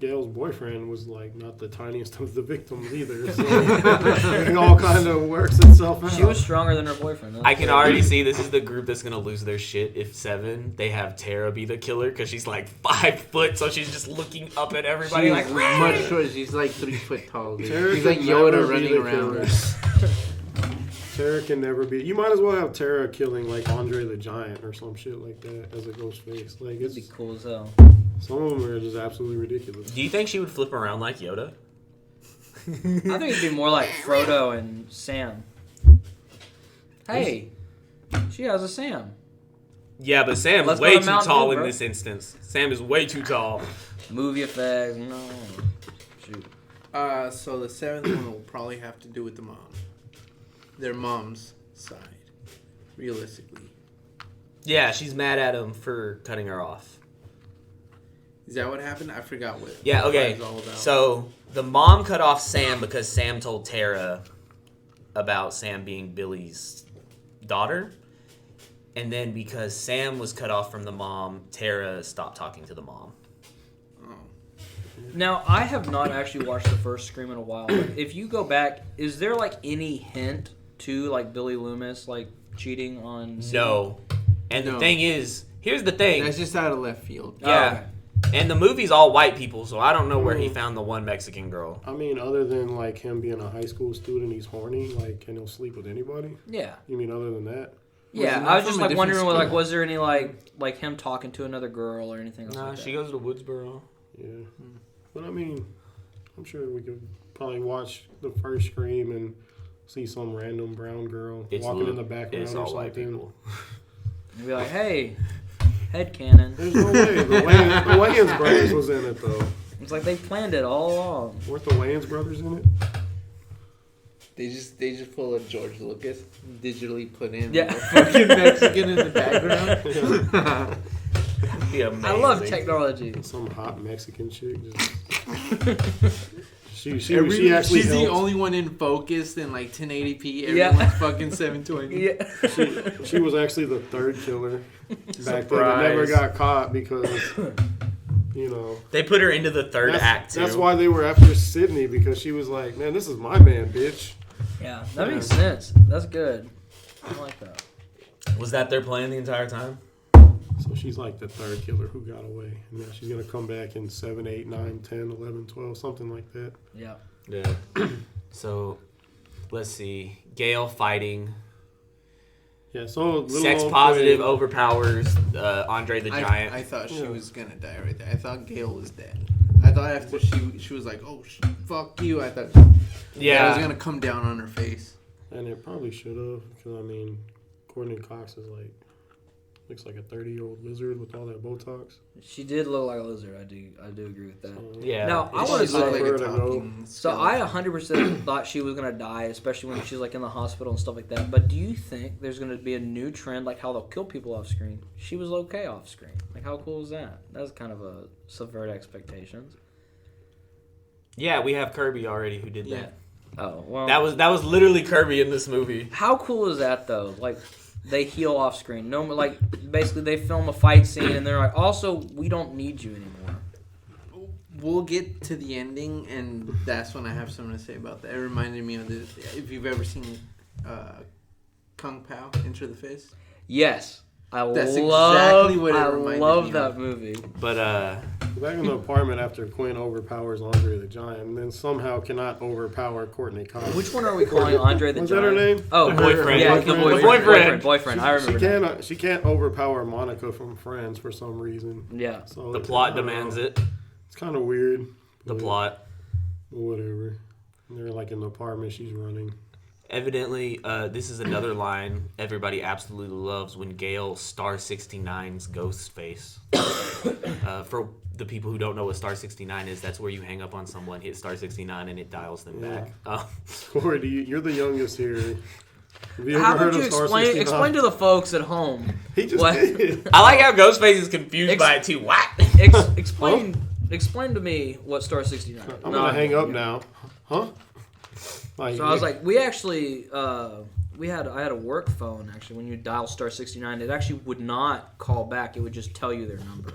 Gail's boyfriend was like not the tiniest of the victims either. So it all kind of works itself out. She was stronger than her boyfriend. I can already see this is the group that's gonna lose their shit if 7 they have Tara be the killer because she's like 5 foot, so she's just looking up at everybody She's like much shorter. She's like 3 foot tall. Dude. Tara She's like could never Yoda be running the around. killer. Tara can never be. You might as well have Tara killing like Andre the Giant or some shit like that as a ghost face. Like It'd be it's cool as hell. some of them are just absolutely ridiculous. Do you think she would flip around like Yoda? I think it'd be more like Frodo and Sam. Hey, she has a Sam. Yeah, but Sam's Let's go way to too Mount tall Hope, in bro. this instance. Sam is way too tall. Movie effects, no. Shoot. So the 7th one will probably have to do with the mom. Their mom's side, realistically. Yeah, she's mad at him for cutting her off. Is that what happened? I forgot what. Yeah, what okay. it's all about. So the mom cut off Sam because Sam told Tara about Sam being Billy's daughter. And then because Sam was cut off from the mom, Tara stopped talking to the mom. Now, I have not actually watched the first Scream in a while. But if you go back, is there like any hint to like Billy Loomis like cheating on? No. And the No. thing is, here's the thing. That's just out of left field. Yeah. And the movie's all white people, so I don't know where he found the one Mexican girl. I mean, other than like him being a high school student, he's horny. Like, and he'll sleep with anybody. Yeah. You mean other than that? Yeah, he I was not just from a like wondering, different like, school? was there any like him talking to another girl or anything else? Nah, like she that? goes to Woodsboro. Yeah. But I mean, I'm sure we could probably watch the first Scream and see some random brown girl walking in the background It's or all white something. people. And be like, hey, headcanon. There's no way. The Wayans brothers was in it though. It's like they planned it all along. Weren't the Wayans brothers in it? They just pull a George Lucas, digitally put in Yeah. a fucking Mexican in the background. That'd be amazing. I love technology. Some hot Mexican chick just She actually she's the helped. only one in focus in like 1080p. Yeah. Everyone's fucking 720. Yeah. She was actually the third killer back then. It Surprise. never got caught because, you know. They put her into the third act too. That's why they were after Sydney, because she was like, man, this is my man, bitch. Yeah, that makes sense. That's good. I like that. Was that their plan the entire time? So she's like the third killer who got away. And now she's going to come back in 7, 8, 9, 10, 11, 12, something like that. Yeah. Yeah. So, let's see. Gale fighting. Yeah, so little Sex old positive Quinn- overpowers Andre the Giant. I thought she Yeah. was gonna die right there. I thought Gail was dead. I thought after she was like, oh, fuck you. I thought yeah. I was gonna come down on her face. And it probably should have, because, I mean, Courtney Cox is like, looks like a 30-year-old lizard with all that Botox. She did look like a lizard. I do agree with that. So, Yeah. Now, I She want to looked say, like a Bird, I know. talking so I 100% thought she was gonna die, especially when she's like in the hospital and stuff like that. But do you think there's gonna be a new trend, like how they'll kill people off screen? She was okay off screen. Like, how cool is that? That's kind of a subvert expectations. Yeah, we have Kirby already who did that. Oh well. That was literally Kirby in this movie. How cool is that though? Like, they heal off screen. No, like basically they film a fight scene and they're like, also we don't need you anymore. We'll get to the ending, and that's when I have something to say about that. It reminded me of this. If you've ever seen Kung Pao, Enter the Fist. Yes, That's love. exactly what it I reminded love me that of. movie. But back in the apartment after Quinn overpowers Andre the Giant, and then somehow cannot overpower Courtney Cox. Which one are we calling Andre the Was Giant? that her name? Oh, The boyfriend. Yeah, Boyfriend. the The boyfriend. boyfriend. I remember. She can't overpower Monica from Friends for some reason. Yeah. So the plot I don't demands know. it. It's kind of weird. The but plot. Whatever. They're like in the apartment she's running. Evidently, this is another line everybody absolutely loves when Gale Star 69's ghost face. For the people who don't know what Star 69 is, that's where you hang up on someone, hit Star 69, and it dials them Yeah. back. Corey, you're the youngest here. Have you How ever heard about you of Star explain 69? explain to the folks at home? He just what- did. I like how Ghostface is confused by it too. What? Explain to me what Star 69 is. I'm gonna hang up now. Huh? Like, So I was like, we actually, I had a work phone actually. When you dial Star 69, it actually would not call back. It would just tell you their number.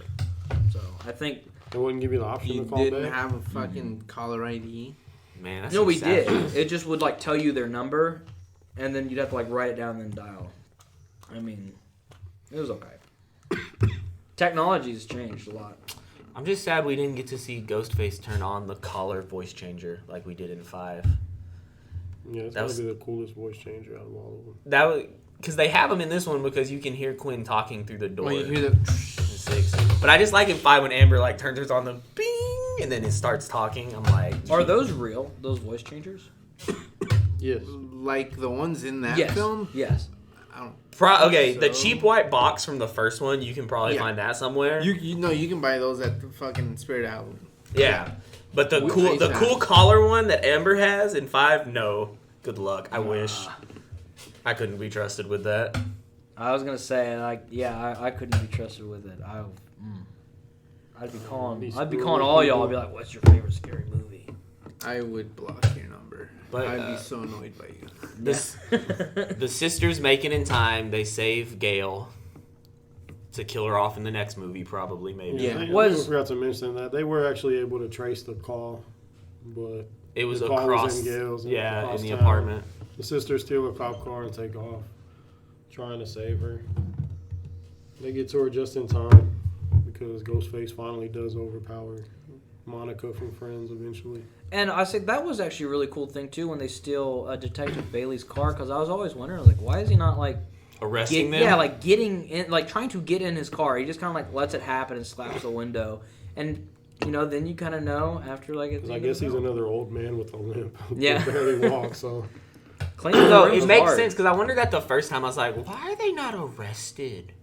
So I think they wouldn't give you the option You to call didn't back. have a fucking caller ID. Man, that's no, we sad. did. It just would like tell you their number, and then you'd have to like write it down and then dial. I mean, it was okay. Technology has changed a lot. I'm just sad we didn't get to see Ghostface turn on the collar voice changer like we did in 5. Yeah, it's That gotta was- be the coolest voice changer out of all of them. That was because they have him in this one because you can hear Quinn talking through the door. When you hear in 6. But I just like in 5 when Amber like turns on the bing and then it starts talking. I'm like, Are those real? Those voice changers? Yes. like the ones in that Yes. film. Yes. I don't. okay, the So- cheap white box from the first one, you can probably Yeah. find that somewhere. You know you can buy those at the fucking Spirit album. Yeah, but the We cool used to cool have- collar one that Amber has in 5, no. Good luck. I wish. I couldn't be trusted with that. I was gonna say, like, yeah, I couldn't be trusted with it. I'd be calling all y'all. I'd be like, "What's your favorite scary movie?" I would block your number. But, I'd be so annoyed by you. The sisters make it in time. They save Gale to kill her off in the next movie, probably, maybe. Yeah. I forgot to mention that they were actually able to trace the call, but It was the call across, in Gale's and yeah, across in the town. apartment. The sisters steal a cop car and take off, trying to save her. They get to her just in time because Ghostface finally does overpower Monica from Friends eventually. And I said that was actually a really cool thing too when they steal Detective Bailey's car, because I was always wondering, like, why is he not like Arresting them? yeah, like getting in, like trying to get in his car. He just kind of like lets it happen and slaps the window, and then you kind of know after like it's. Because I guess he's another old man with a limp who Yeah. can barely walk. So Cleaning the No, room's it makes hard. sense because I wondered that the first time. I was like, why are they not arrested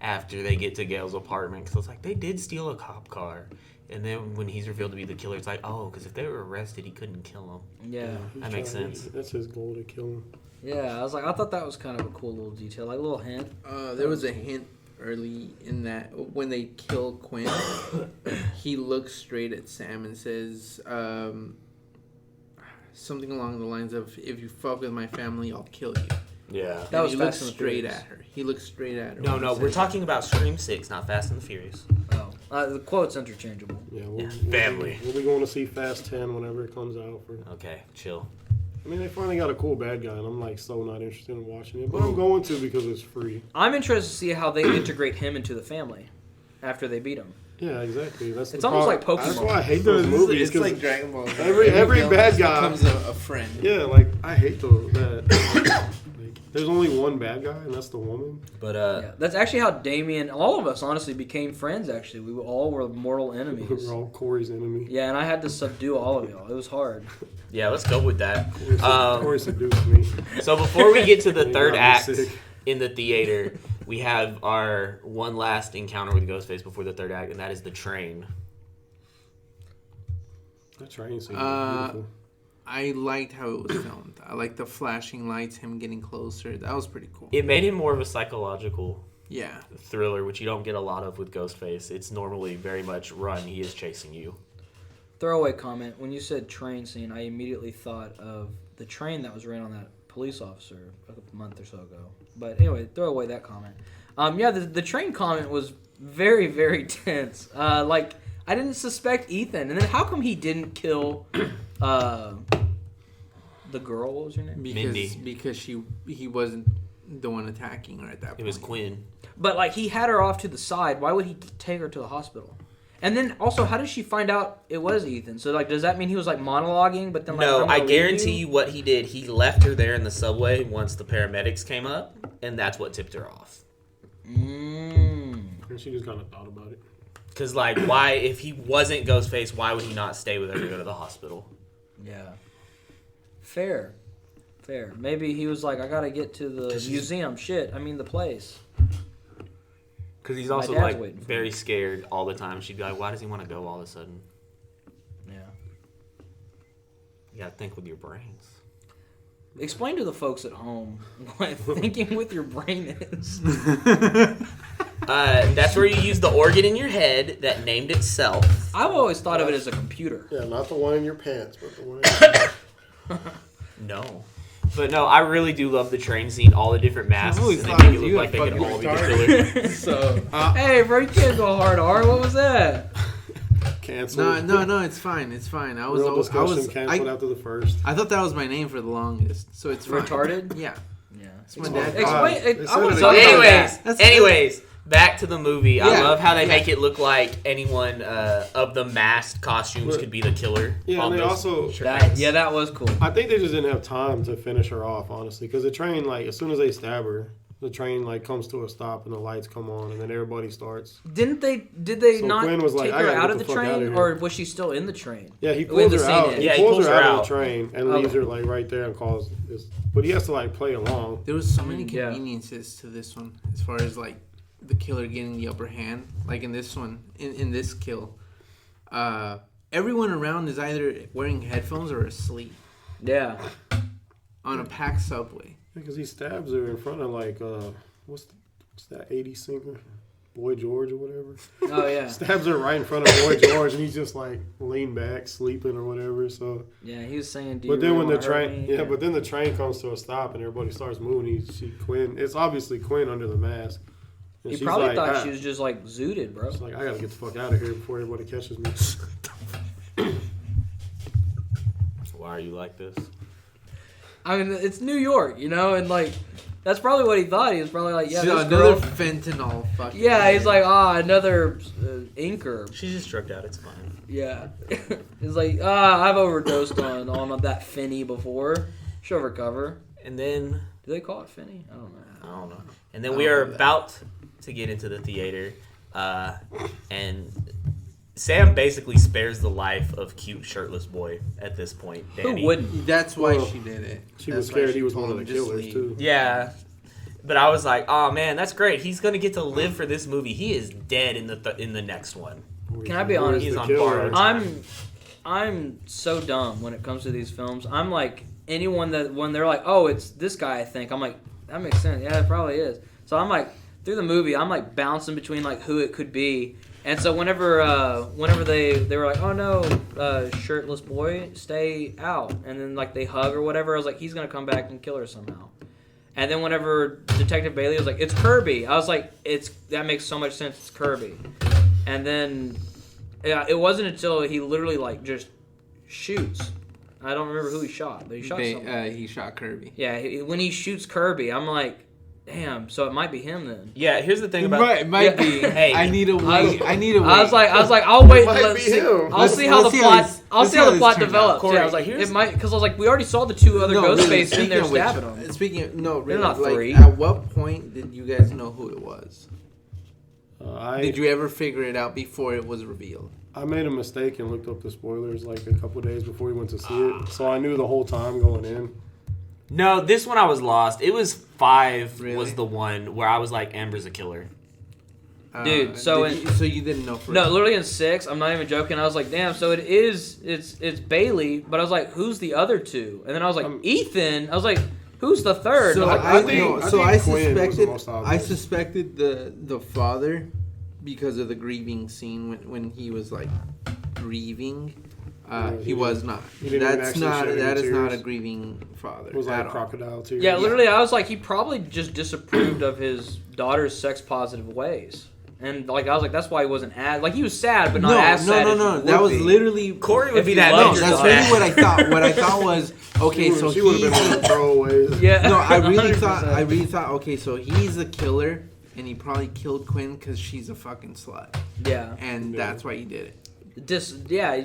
after they get to Gale's apartment? Because I was like, they did steal a cop car. And then when he's revealed to be the killer, it's like, oh, because if they were arrested, he couldn't kill him. Yeah, he's That makes trying- sense. That's his goal, to kill him. yeah. I was like, I thought that was kind of a cool little detail, like a little hint. There was a hint early in that when they kill Quinn, he looks straight at Sam and says, something along the lines of, "If you fuck with my family, I'll kill you." Yeah. That was he Fast looks and the straight Furious. at her. He looks straight at her. No, when he no, we're says talking about Scream 6, not Fast and the Furious. Oh, the quote's interchangeable. Yeah, Family. We'll be going to see Fast 10 whenever it comes out. Okay, chill. I mean, they finally got a cool bad guy, and I'm like so not interested in watching it, but I'm going to because it's free. I'm interested to see how they integrate him into the family after they beat him. Yeah, exactly. That's It's the almost problem. like Pokemon. That's why I hate those movies. It's 'cause like Dragon Ball. every villain bad guy becomes a friend. Yeah, like I hate that. Like, there's only one bad guy, and that's the woman. But Yeah, that's actually how Damien, all of us honestly, became friends. Actually, we all were mortal enemies. We're all Corey's enemy. Yeah, and I had to subdue all of y'all. It was hard. yeah, let's go with that. Corey seduced me. So before we get to the He third got me act sick. in the theater, we have our one last encounter with Ghostface before the third act, and that is the train. That train scene Uh, was beautiful. I liked how it was filmed. I liked the flashing lights, him getting closer. That was pretty cool. It made him more of a psychological Yeah. thriller, which you don't get a lot of with Ghostface. It's normally very much run, he is chasing you. Throwaway comment. When you said train scene, I immediately thought of the train that was ran on that police officer a month or so ago. But anyway, throw away that comment. Yeah, the train comment was very, very tense. Like, I didn't suspect Ethan. And then how come he didn't kill the girl? What was her name? Mindy. Because he wasn't the one attacking her at that point. It was Quinn. But, like, he had her off to the side. Why would he take her to the hospital? And then, also, how did she find out it was Ethan? So, like, does that mean he was, like, monologuing, but then, like, No, I'm gonna I leave guarantee you what he did. He left her there in the subway once the paramedics came up, and that's what tipped her off. Mm. And she just kind of thought about it. Because, like, why, if he wasn't Ghostface, why would he not stay with her to go to the hospital? Yeah. Fair. Maybe he was like, I gotta get to the museum. Shit, I mean the place. Because he's My also, dad's like, waiting for very me. scared all the time. She'd be like, why does he want to go all of a sudden? Yeah. You gotta think with your brains. Explain to the folks at home what thinking with your brain is. That's where you use the organ in your head that named itself. I've always thought of it as a computer. Yeah, not the one in your pants, but the one in No. But no, I really do love the train scene, all the different masks. always And they thought make it you look like were they could fucking all be the retarded. killer. So Hey, bro, you can't go hard R. What was that? canceled. no, it's fine. I was Real discussion canceled I after the first. thought that was my name for the longest, so it's fine. Retarded? Yeah. Yeah. It's my dad. Explain. They I said want it to So talk again. about anyways, that. That's- back to the movie. I Yeah, love how they yeah. make it look like anyone of the masked costumes could be the killer. Yeah, on and they those also. trains. That was cool. I think they just didn't have time to finish her off, honestly, because the train, like, as soon as they stab her, the train like comes to a stop and the lights come on, and then everybody starts. Did they So not Quinn was like, take "I her gotta out get of the the fuck outta train, here." or was she still in the train? Yeah, he In pulls the her scene out. end. Yeah, He pulls her out out. of the train and Okay. leaves her like right there and calls this. But he has to like play along. There was so many Yeah. conveniences to this one, as far as like the killer getting the upper hand. Like in this one, in this kill, everyone around is either wearing headphones or asleep Yeah. on a packed subway. Because he stabs her in front of like what's that 80s singer, Boy George or whatever. Oh yeah. Stabs her right in front of Boy George, and he's just like leaned back, sleeping or whatever. So, Yeah, he was saying. Do but you then really when the wanna hurt train, me? but then the train comes to a stop and everybody starts moving. Quinn. It's obviously Quinn under the mask. And He she's probably like, thought "Ah." she was just like zooted, bro. She's like, I gotta get the fuck out of here before everybody catches me. Why are you like this? I mean, it's New York, you know, and like that's probably what he thought. He was probably like, yeah, So this another girl. fentanyl fucking. Yeah, he's like, another inker. She's just drugged out. It's fine. Yeah, he's like, I've overdosed on that Finny before. She'll recover. And then Do they call it Finny? I don't know. I don't know. And then we are about to get into the theater, and Sam basically spares the life of cute shirtless boy at this point. Danny. Who wouldn't? That's why Well, she did it. She That's was why scared she he was told one of the him, "Just killers leave." too. Yeah. But I was like, oh man, that's great. He's gonna get to live for this movie. He is dead in the next one. Can I be honest? He's the on killer? borrowed I'm so dumb when it comes to these films. I'm like anyone that when they're like, oh, it's this guy. I think I'm like that makes sense. Yeah, it probably is. So I'm like through the movie, I'm like bouncing between like who it could be, And so whenever they were like, oh no, shirtless boy, stay out, and then like they hug or whatever, I was like, he's gonna come back and kill her somehow. And then whenever Detective Bailey was like, it's Kirby, I was like, that makes so much sense, it's Kirby. And then it wasn't until he literally like just shoots. I don't remember who he shot, but he shot someone. He shot Kirby. Yeah, when he shoots Kirby, I'm like, damn, so it might be him then. Yeah, here's the thing about It might be. Hey. I need a wait. I was like, I'll wait. Might be him. I'll see how the plot. I'll see how the plot develops. Corey, Yeah, I was like, it might, because I was like, we already saw the two other Ghostface in there stabbing him. Speaking of, no, They're really, not like, three. at what point did you guys know who it was? Did you ever figure it out before it was revealed? I made a mistake and looked up the spoilers like a couple days before we went to see it, so I knew the whole time going in. No, this one I was lost. It was 5 Really? was the one where I was like, Amber's a killer. Dude, so you didn't know. No, literally in 6, I'm not even joking. I was like, damn, so it's Bailey, but I was like, who's the other two? And then I was like, Ethan. I was like, who's the third? So I was like, I think Quinn was the most obvious. I suspected the father because of the grieving scene when he was like grieving. He was not. He didn't even That's actually not. shed That any is not a tears. grieving father. It was at like all. crocodile tears. yeah, literally, I was like, he probably just disapproved of his daughter's sex positive ways. And like I was like, that's why he wasn't as like he was sad, but not as sad. No. as That was be. literally Corey would If be you that love major. that's yourself. really what I thought. What I thought was okay. So she would have been one of the throwaways. Yeah. No, I really 100%. thought. I really thought. Okay, so he's a killer, and he probably killed Quinn because she's a fucking slut, Yeah. and that's why he did it. He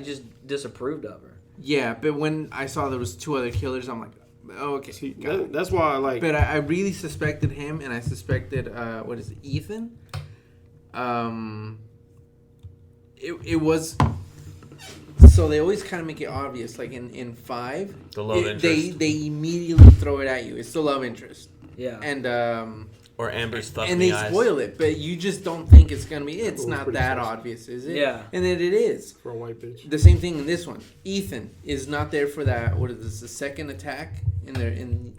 just disapproved of her. Yeah, but when I saw there was 2 other killers, I'm like, oh, okay. See, got it. that's why I like. But I really suspected him, and I suspected what is it, Ethan? It was. So they always kind of make it obvious, like in 5, The love interest. They immediately throw it at you. It's the love interest, Yeah. and Or Amber's fucking and they eyes. spoil it, but you just don't think it's gonna be. It's It was not pretty that sus. obvious, is it? Yeah. And then it is. For a white bitch. The same thing in this one. Ethan is not there for that. What is this? The second attack in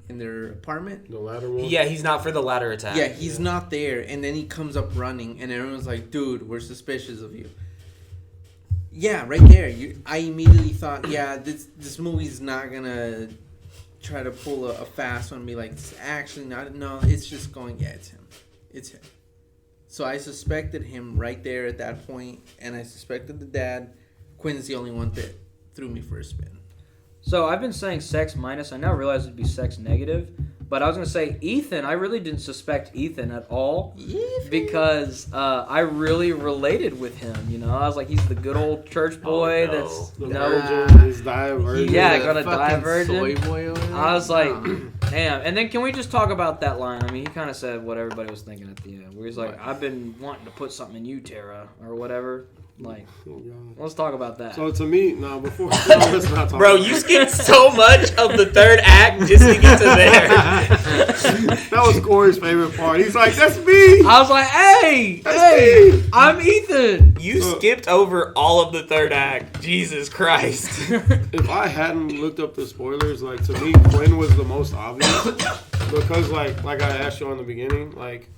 their apartment. The latter one. Yeah, he's not for the ladder attack. Yeah, he's not there, and then he comes up running, and everyone's like, "Dude, we're suspicious of you." Yeah, right there. I immediately thought, yeah, this movie's not gonna try to pull a fast one and be like, "It's actually not." No, it's just going. Yeah, it's him. It's him. So I suspected him right there at that point, and I suspected the dad. Quinn's the only one that threw me for a spin. So I've been saying sex minus. I now realize it'd be sex negative. But I was going to say Ethan. I really didn't suspect Ethan at all. Because I really related with him. You know, I was like, he's the good old church boy no. that's, The you know. virgin is die a virgin. Yeah, The gonna die fucking virgin. soy boy over there? I was like, Nah. damn. And then can we just talk about that line? I mean, he kind of said what everybody was thinking at the end. Where he's like, I've been wanting to put something in you, Tara, or whatever. Like, Oh, God. let's talk about that. So to me, before let's not talk. Bro, about you skipped so much of the 3rd act just to get to there. that was Corey's favorite part. He's like, "That's me." I was like, hey, me. I'm Ethan. You skipped over all of the 3rd act. Jesus Christ. If I hadn't looked up the spoilers, like to me, Quinn was the most obvious because, like I asked you in the beginning, like,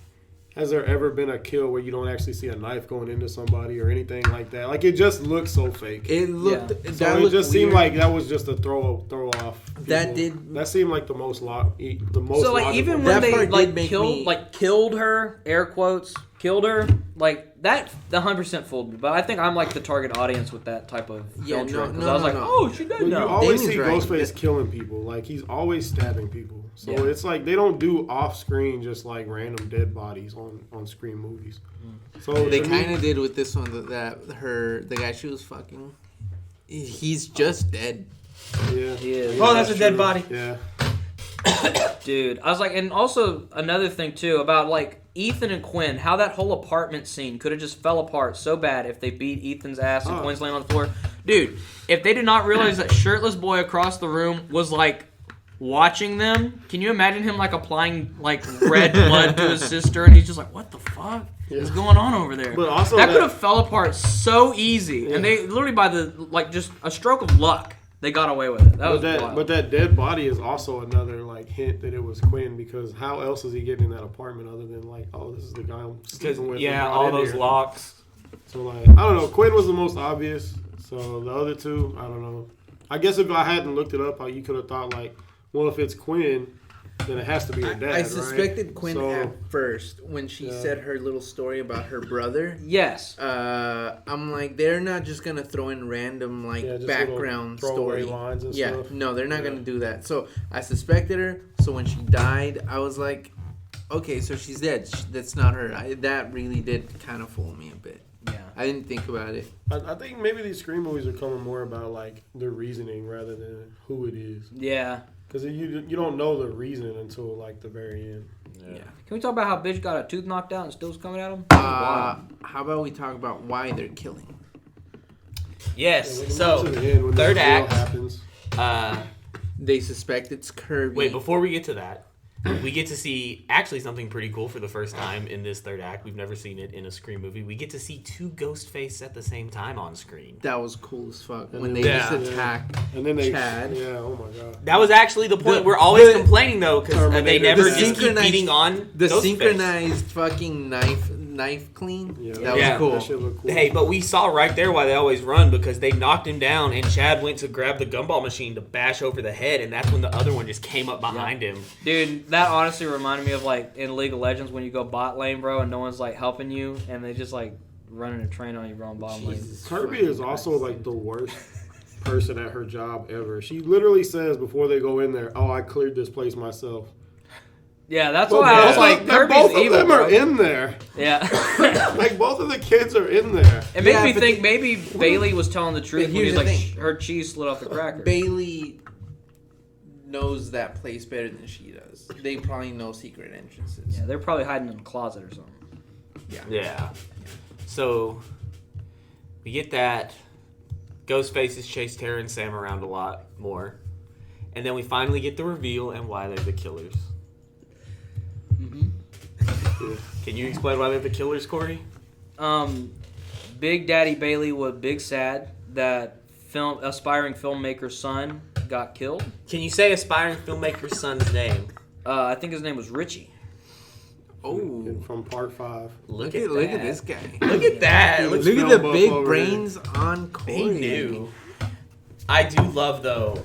has there ever been a kill where you don't actually see a knife going into somebody or anything like that? Like, it just looks so fake. It looked. Yeah. That So it looked just seemed weird. like that was just a throw off. That people. did- That seemed like the most the most. So like, logical. even when That they part did like make killed me- killed her, air quotes, killed her, like that 100% fooled me. But I think I'm like the target audience with that type of Yeah, film no, trick, 'cause no, I was no, like, no. oh, she did But you know. always Damien's see right. Ghostface killing people. Like, he's always stabbing people. So Yeah. it's like they don't do off screen just like random dead bodies on screen movies. So They to me- kind of did with this one the guy she was fucking. He's just dead. Yeah. He is. Oh, that's a dead true. body. Yeah. Dude, I was like, and also another thing too about like Ethan and Quinn, how that whole apartment scene could have just fell apart so bad if they beat Ethan's ass and Oh. Quinn's laying on the floor. Dude, if they did not realize that shirtless boy across the room was like watching them, can you imagine him like applying like red blood to his sister and he's just like, what the fuck is going on over there? But also that that- could have fell apart so easy, and they literally by the like just a stroke of luck they got away with it. That was wild. But that dead body is also another like hint that it was Quinn, because how else is he getting in that apartment other than like, oh, this is the guy I'm sleeping with. Yeah, I'm all in those here. locks. So like, I don't know. Quinn was the most obvious. So the other two, I don't know. I guess if I hadn't looked it up, you could have thought like, well, if it's Quinn, then it has to be her dad. I suspected right? Quinn at first when she said her little story about her brother. Yes. I'm like, they're not just gonna throw in random background story lines and stuff. stuff. No, they're not gonna do that. So I suspected her. So when she died, I was like, okay, so she's dead. That's not her. That really did kind of fool me a bit. Yeah. I didn't think about it. I think maybe these Scream movies are coming more about like their reasoning rather than who it is. Yeah. Because you don't know the reason until like the very end. Yeah. Can we talk about how bitch got a tooth knocked out and still's coming at him? How about we talk about why they're killing? Yes. Yeah, So to the end, when third the reveal act. happens. They suspect it's Kirby. Wait, before we get to that, we get to see actually something pretty cool for the first time in this third act. We've never seen it in a Scream movie. We get to see two Ghostface at the same time on screen. That was cool as fuck. And When then they Yeah. just attacked And then they, Chad. yeah, oh my god. That was actually the point. We're always the- complaining though because they never the just keep synchronized- beating on The Ghostface. synchronized fucking knife clean. Yeah, That was Yeah. cool. That shit looked cool. Hey, but we saw right there why they always run because they knocked him down and Chad went to grab the gumball machine to bash over the head and that's when the other one just came up behind him. Dude, that honestly reminded me of like in League of Legends when you go bot lane, bro, and no one's like helping you, and they just like running a train on you, bro, on bottom lane. Jesus Kirby fucking is also Christ. like the worst person at her job ever. She literally says before they go in there, "Oh, I cleared this place myself." Yeah, that's But why I was both like, of- Kirby's both of evil, them bro. are in there. Yeah. Like both of the kids are in there. It made Yeah, me but think maybe Bailey was telling the truth when he here's was the like, thing. her cheese slid off the cracker. Bailey knows that place better than she does. They probably know secret entrances. Yeah, they're probably hiding in a closet or something. Yeah. So we get that. Ghostfaces chase Tara and Sam around a lot more. And then we finally get the reveal and why they're the killers. Can you explain why they're the killers, Corey? Big Daddy Bailey was big sad that aspiring filmmaker's son got killed. Can you say aspiring filmmaker's son's name? I think his name was Richie. Oh, From part 5. look that. at this guy. Look at that. Look Look at at the Bill big Buff over brains on They Corey. knew. I do love though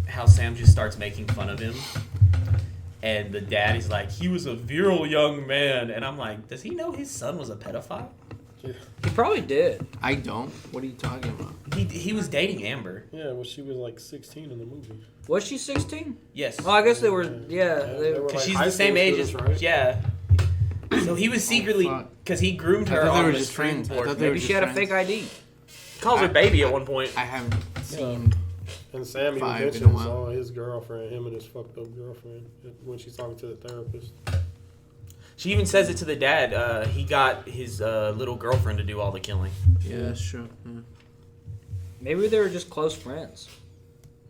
how Sam just starts making fun of him, and the dad is like, "He was a virile young man," and I'm like, "Does he know his son was a pedophile?" He probably did. I don't. What are you talking about? He was dating Amber. Yeah, well, she was like 16 in the movie. Was she 16? Yes, Oh, I guess they were. Yeah, they were because like she's high the same school age as students, right? yeah. So he was secretly fuck. because he groomed I her thought they on were the just screen friends. I board. thought they were maybe just she had a friends. fake ID. Calls her baby at one point. I haven't seen. And Sam even Five in a mentions while. his girlfriend, him and his fucked up girlfriend, when she's talking to the therapist. She even says it to the dad. He got his little girlfriend to do all the killing. Yeah, that's true. Maybe they were just close friends.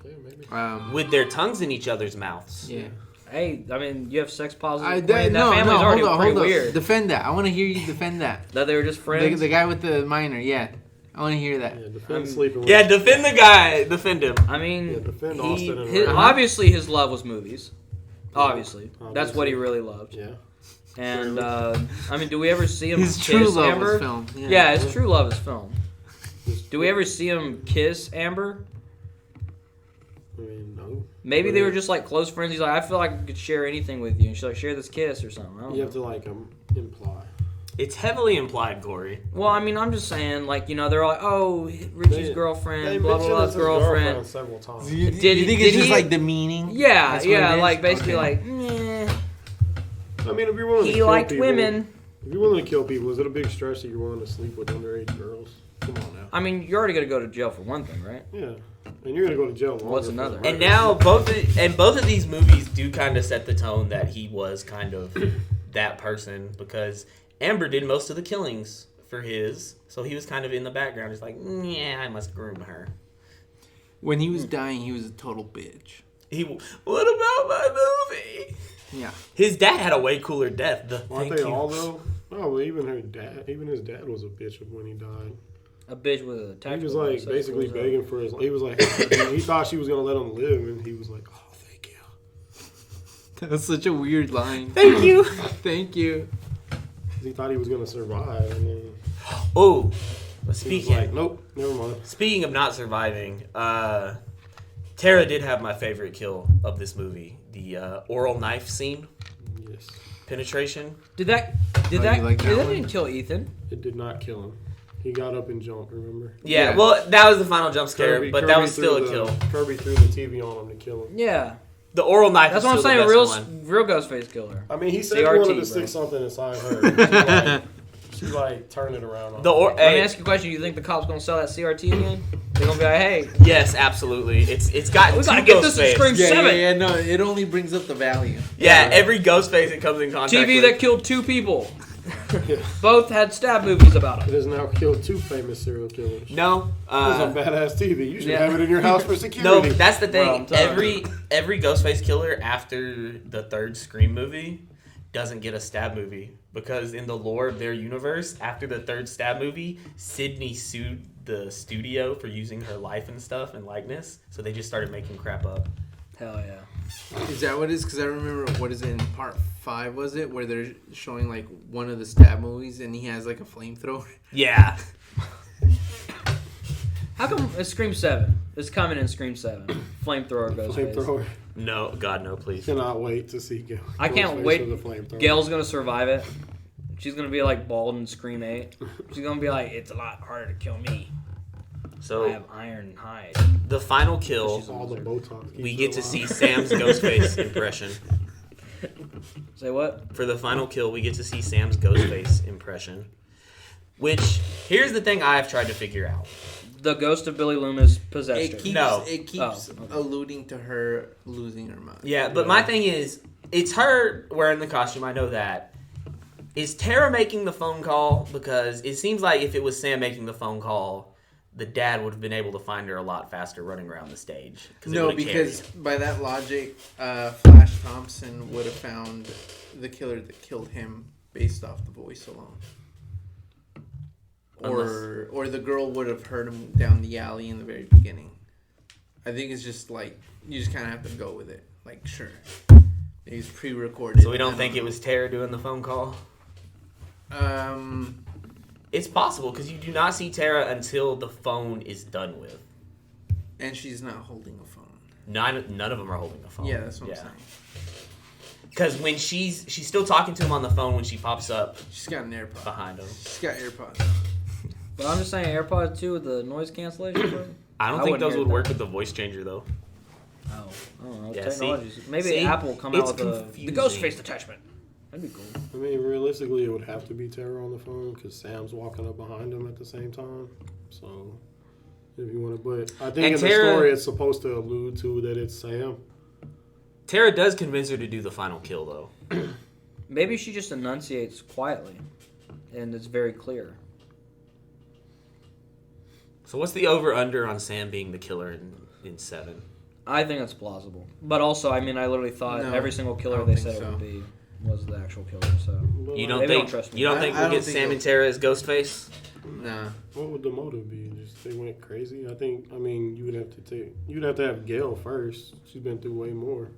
Yeah, maybe. Yeah. With their tongues in each other's mouths. Yeah. Hey, I mean, you have sex positive. I, that no, family's already hold pretty on. weird. Defend that. I want to hear you defend that. That they were just friends. The guy with the minor, yeah. I want to hear that. Yeah, defend sleeping with Yeah, defend the guy. Defend him. I mean, Yeah, defend Austin and his, Ray. obviously his love was movies. Obviously, that's Obviously. what he really loved. Yeah. And I mean, do we ever see him His kiss true love Amber? was film. Yeah, his true love is film. Do we ever see him kiss Amber? I mean, no. Maybe they were just like close friends. He's like, I feel like I could share anything with you. And she's like, share this kiss or something. I don't You know. have to like imply. It's heavily implied, Corey. Well, I mean, I'm just saying, like, you know, they're like, oh, Richie's They girlfriend, blah, blah, mentioned blah, it's his girlfriend. several times. You, Did you think did it's just he- like demeaning? Yeah, That's what yeah, it is? like basically Okay. like, meh. I mean, if you're willing to He kill liked people, women. If you're willing to kill people, is it a big stretch that you're willing to sleep with underage girls? Come on now. I mean, you're already gonna go to jail for one thing, right? Yeah. And you're gonna go to jail longer. What's for another? murder. And now both of these movies do kind of set the tone that he was kind of that person because Amber did most of the killings for his, so he was kind of in the background. He's like, yeah, I must groom her. When he was dying, he was a total bitch. What about my movie? Yeah. His dad had a way cooler death. Aren't they all though? No, but even his dad was a bitch when he died. A bitch with a He tactical. was like so basically it goes up. begging for his. He was like, he thought she was gonna let him live, and he was like, "Oh, thank you." That was such a weird line. Thank you. Thank you. 'Cause he thought he was gonna survive, and then Oh, He was speaking like, nope, never mind. speaking of not surviving, Tara did have my favorite kill of this movie: the oral knife scene, Yes. penetration. Oh, you like that that one? didn't kill Ethan. It did not kill him. He got up and jumped, remember? Yeah, Yeah. well, that was the final jump scare, but that was still threw a kill. Kirby threw the TV on him to kill him. Yeah, The oral knife. that's is what I'm still saying. the best one. Real Ghostface killer. I mean, he said he CRT, wanted to bro. stick something inside her. She like turned it around. On The him. or- Let me hey, ask you a question. You think the cops gonna sell that CRT again? They're gonna be like, hey, yes, absolutely. It's got we gotta two get this in Ghostface. Scream Yeah, 7. yeah, no, it only brings up the value. Yeah, every Ghostface that comes in contact TV with. that killed 2 people. Yeah. Both had stab movies about It them. has now killed 2 famous serial killers. No, That's a badass TV. You should yeah. have it in your house for no, security. that's the Bro, I'm thing. telling Every Ghostface killer after the 3rd Scream movie doesn't get a stab movie because in the lore of their universe, after the 3rd stab movie, Sydney sued the studio for using her life and stuff and likeness, so they just started making crap up. Hell yeah. Is that what it is? Because I remember, what is it, in part 5, was it? Where they're showing, like, one of the stab movies and he has, like, a flamethrower. Yeah, How come it's Scream 7? It's coming in Scream 7. Flamethrower Ghostface. Flamethrower. no, God no, please. Cannot wait to see Gil. I can't Ghostface wait. with a flamethrower. Gail's gonna survive it. She's gonna be like bald in Scream 8. She's gonna be like, it's a lot harder to kill me. I So have iron hide. the final kill, She's a All the wizard. Botox. we keeps get it to alive. see Sam's Ghostface impression. Say what? For the final kill, we get to see Sam's Ghostface impression. Which, here's the thing I've tried to figure out. The ghost of Billy Loomis possessed her. No. It keeps Oh, okay. alluding to her losing her mind. Yeah, but my thing is, it's her wearing the costume, I know that. Is Tara making the phone call? Because it seems like if it was Sam making the phone call, the dad would have been able to find her a lot faster running around the stage. It No, would've because carried. by that logic, Flash Thompson would have found the killer that killed him based off the voice alone. Or the girl would have heard him down the alley in the very beginning. I think it's just like, you just kind of have to go with it. Like, sure. He's pre-recorded. So we don't think it was Tara doing the phone call? It's possible, because you do not see Tara until the phone is done with. And she's not holding a phone. None of them are holding a phone. Yeah, that's what I'm saying. Because when she's still talking to him on the phone when she pops up She's got an AirPod. behind him. She's got AirPods. But I'm just saying, AirPods 2 with the noise cancellation. Bro? I don't I think wouldn't those hear would that. work with the voice changer, though. Oh, I don't know. Yeah, see? Technologies. Maybe See? Apple will come out It's with the confusing. Ghostface attachment. That'd be cool. I mean, realistically, it would have to be Tara on the phone because Sam's walking up behind him at the same time. So, if you want to, but I think And in Tara- the story, it's supposed to allude to that it's Sam. Tara does convince her to do the final kill, though. Maybe she just enunciates quietly, and it's very clear. So what's the over-under on Sam being the killer in 7? I think that's plausible. But also, I mean, I literally thought No, every single I killer don't they think said it so. would be was the actual killer. So But You like, don't Maybe think don't trust me. you don't think I we'll don't get think Sam it'll- and Tara as Ghostface? Nah. What would the motive be? Just they went crazy. I mean, you'd have to have Gail first. She's been through way more.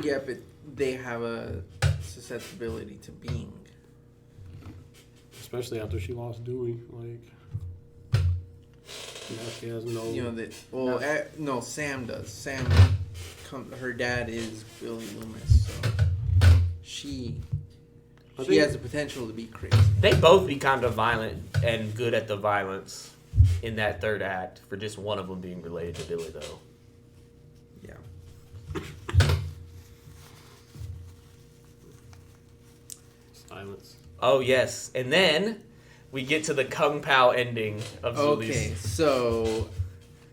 Yeah, but they have a susceptibility to being. Especially after she lost Dewey. Like, now she has no. You know that. Well, no, Sam does. Her dad is Billy Loomis, so she think- has the potential to be crazy. They both be kind of violent and good at the violence in that 3rd act, for just one of them being related to Billy, though. Yeah. Silence. Oh, yes. And then we get to the Kung Pao ending of Zuli's. Okay, so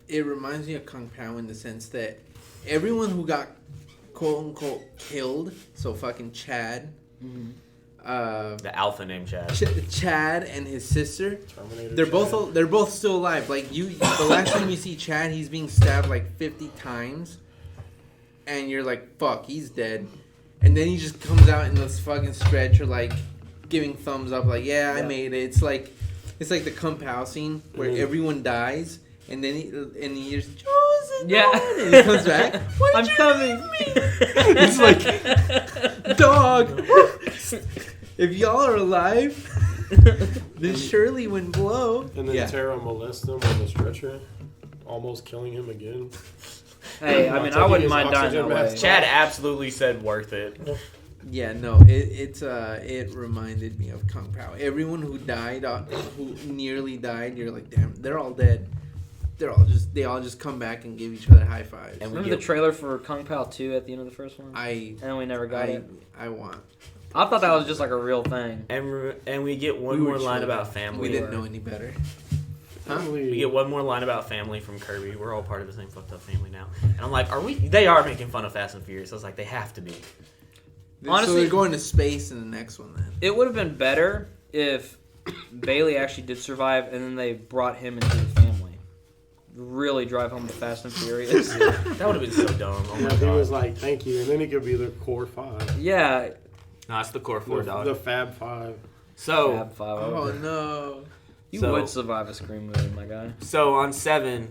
it reminds me of Kung Pao in the sense that everyone who got quote unquote killed, so fucking Chad, The alpha named Chad. Chad and his sister, Terminator. they're both still alive. Like the last time you see Chad, he's being stabbed like 50 times, and you're like, fuck, he's dead. And then he just comes out in this fucking stretcher, like giving thumbs up, like, yeah, I made it. It's like the Kung Pao scene where everyone dies, and then he just chosen. Yeah. one," and he comes back. Why I'm did you coming. leave me? It's like, dog. If y'all are alive, Then Shirley went blow. And then Tara molests him on the stretcher, almost killing him again. Hey, I mean, I wouldn't mind dying that way. Chad absolutely said worth it. Yeah, no, it reminded me of Kung Pao. Everyone who died, who nearly died, you're like, damn, they're all dead. They all just come back and give each other high fives. And remember the trailer for Kung Pao 2 at the end of the first one? And we never got it. I want. I thought that was just like a real thing. And we get one more line about family. We didn't know any better. Huh? We get one more line about family from Kirby. We're all part of the same fucked up family now. And I'm like, they are making fun of Fast and Furious. I was like, they have to be. Honestly, so they're going to space in the next one then. It would have been better if Bailey actually did survive and then they brought him into the family. Really drive home the Fast and Furious. That would have been so dumb. Oh my He God. was like, thank you. And then he could be the core 5. Yeah. No, it's the core 4, dog. The Fab 5. So, Fab 5. Oh, no. You would survive a Scream movie, my guy. So on 7's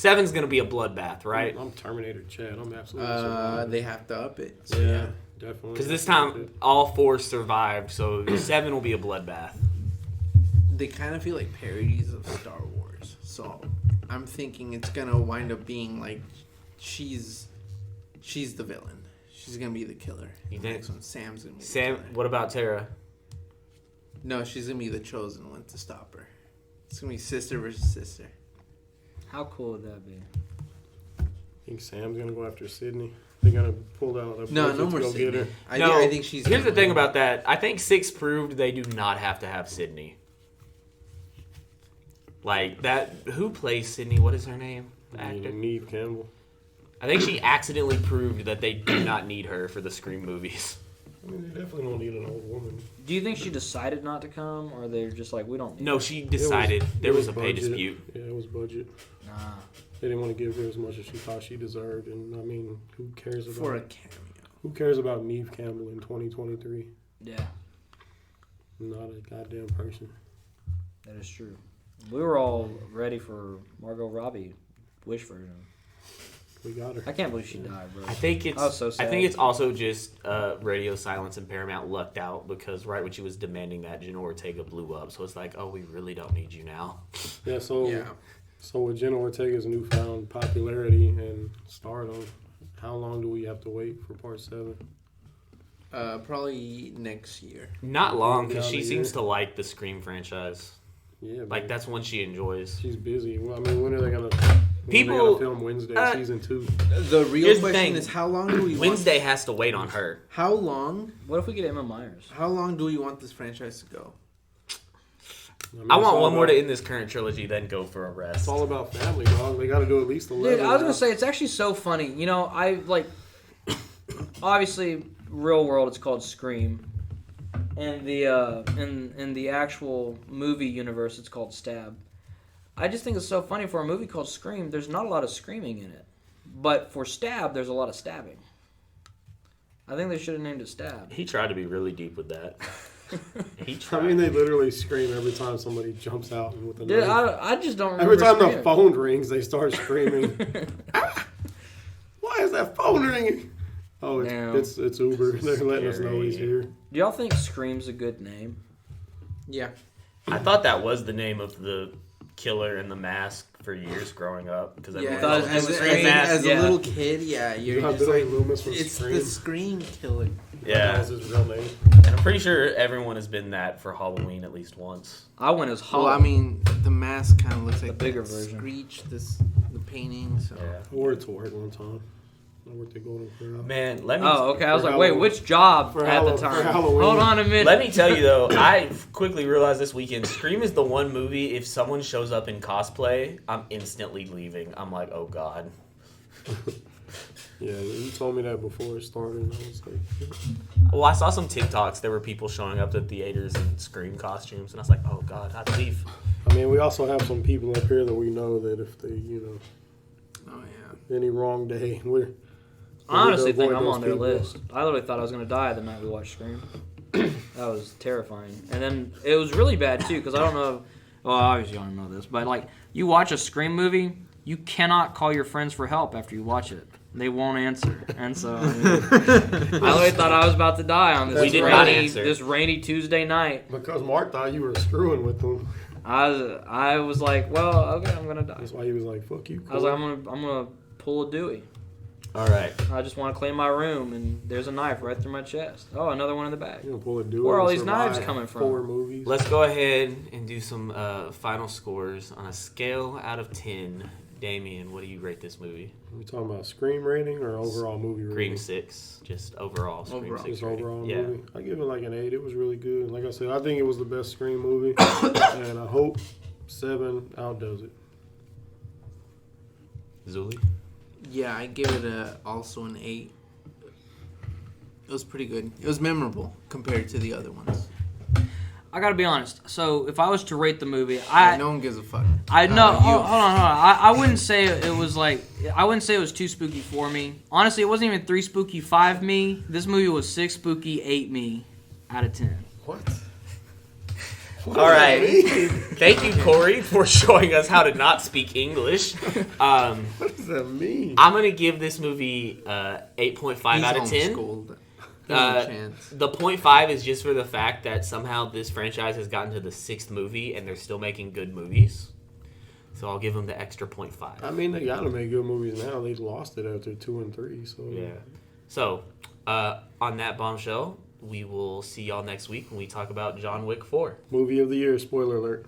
going to be a bloodbath, right? I'm Terminator Chad. I'm absolutely surviving. They have to up it. So yeah, definitely. Because this time, all 4 survived, so 7 will be a bloodbath. They kind of feel like parodies of Star Wars. So I'm thinking it's going to wind up being like she's the villain. She's going to be the killer. You think? Next one, Sam's going to be the Sam, killer. what about Tara? No, she's going to be the chosen one to stop her. It's going to be sister versus sister. How cool would that be? I think Sam's going to go after Sydney. They're going to pull out a No budget more to go Sydney. get her. I think she's... Here's the thing about that. I think 6 proved they do not have to have Sydney. Like, that... Who plays Sydney? What is her name? The actor? Neve Campbell. I think she accidentally proved that they do not need her for the Scream movies. I mean, they definitely don't need an old woman. Do you think she decided not to come, or they're just like, we don't need No, she decided there was a pay budget. dispute. Yeah, it was budget. Nah. They didn't want to give her as much as she thought she deserved, and I mean, who cares about For a cameo. Who cares about Neve Campbell in 2023? Yeah, Not a goddamn person. that is true. We were all ready for Margot Robbie Wish version. We got her. I can't believe she died, bro. I think it's. I was so sad. I think it's also just Radio Silence and Paramount lucked out because right when she was demanding that, Jenna Ortega blew up. So it's like, oh, we really don't need you now. Yeah. So with Jenna Ortega's newfound popularity and stardom, how long do we have to wait for Part 7? Probably next year. Not long because Another she seems year. to like the Scream franchise. Yeah. Like man. that's one she enjoys. She's busy. Well, I mean, when are they gonna? People- film Wednesday season 2. The real Here's the question thing. is how long do we Wednesday has to wait on her. How long? What if we get Emma Myers? How long do we want this franchise to go? mean, I it's want all one more about- to end this current trilogy, then go for a rest. It's all about family, dog. They got to do at least 11. Dude, I was now. gonna say it's actually so funny. You know, I like obviously real world it's called Scream, and the in the actual movie universe it's called Stab. I just think it's so funny for a movie called Scream. There's not a lot of screaming in it, but for Stab there's a lot of stabbing. I think they should have named it Stab. He tried to be really deep with that. He tried. I mean, they literally scream every time somebody jumps out with a Dude, knife. I just don't remember. Every time the screaming. phone rings, they start screaming. Ah! Why is that phone ringing? Oh, Damn. it's Uber. They're letting us know he's here. Do y'all think Scream's a good name? Yeah. I thought that was the name of the killer in the mask for years growing up because Yeah, everyone thought as, it was as, Scream as, mask, a yeah. little kid, yeah, you're Not just Billy like, Loomis from it's Scream. the Scream killer. That Yeah, was his real name. and I'm pretty sure everyone has been that for Halloween at least once. I went as Hollow. Well, I mean, the mask kind of looks like The bigger that version. Screech, the painting. So Yeah, I worked to work one time. I worked at Golden Corral. man. Let me. Oh, okay. I was For like, wait, Halloween. which job For at the Hallow- for time? Halloween. Hold on a minute. Let me tell you though, I quickly realized this weekend, Scream is the one movie. If someone shows up in cosplay, I'm instantly leaving. I'm like, oh god. Yeah, you told me that before it started, and I was like, Well, I saw some TikToks. There were people showing up to theaters in Scream costumes, and I was like, oh god, I'd leave. I mean, we also have some people up here that we know that if they, oh yeah. any wrong day, we're. I honestly to think avoid I'm those on their people. list. I literally thought I was going to die the night we watched Scream. That was terrifying. And then it was really bad, too, because I don't know. Well, obviously, you don't know this. But, like, you watch a Scream movie, you cannot call your friends for help after you watch it. They won't answer, and so I really thought I was about to die on this. We did not rainy, answer. this rainy Tuesday night. Because Mark thought you were screwing with him. I was like, well, okay, I'm gonna die. That's why he was like, "Fuck you." I was like, I'm gonna pull a Dewey. All right. I just want to clean my room, and there's a knife right through my chest. Oh, another one in the bag. You gonna pull a dude? Where are all and these knives survive coming from? 4 movies. Let's go ahead and do some final scores on a scale out of 10. Damien, what do you rate this movie? Are we talking about Scream rating or overall movie rating? Scream 6, just overall. Scream Overall. 6 Just rating. overall Yeah. movie. I give it like an 8. It was really good. Like I said, I think it was the best Scream movie, and I hope 7 outdoes it. Zuli? Yeah, I give it also an 8. It was pretty good. It was memorable compared to the other ones. I gotta be honest. So if I was to rate the movie, No one gives a fuck. I know. You. Hold on. I wouldn't say it was like. I wouldn't say it was too spooky for me. Honestly, it wasn't even 3 spooky 5 me. This movie was 6 spooky 8 me out of 10. What? All right. Thank you, Corey, for showing us how to not speak English. What does that mean? I'm going to give this movie 8.5 He's out of 10. homeschooled. Give him a chance. The 0.5 is just for the fact that somehow this franchise has gotten to the 6th movie and they're still making good movies. So I'll give them the extra 0.5. I mean, they gotta make good movies now. They lost it after 2 and 3. So Yeah. So, on that bombshell, we will see y'all next week when we talk about John Wick 4. movie of the year. Spoiler alert.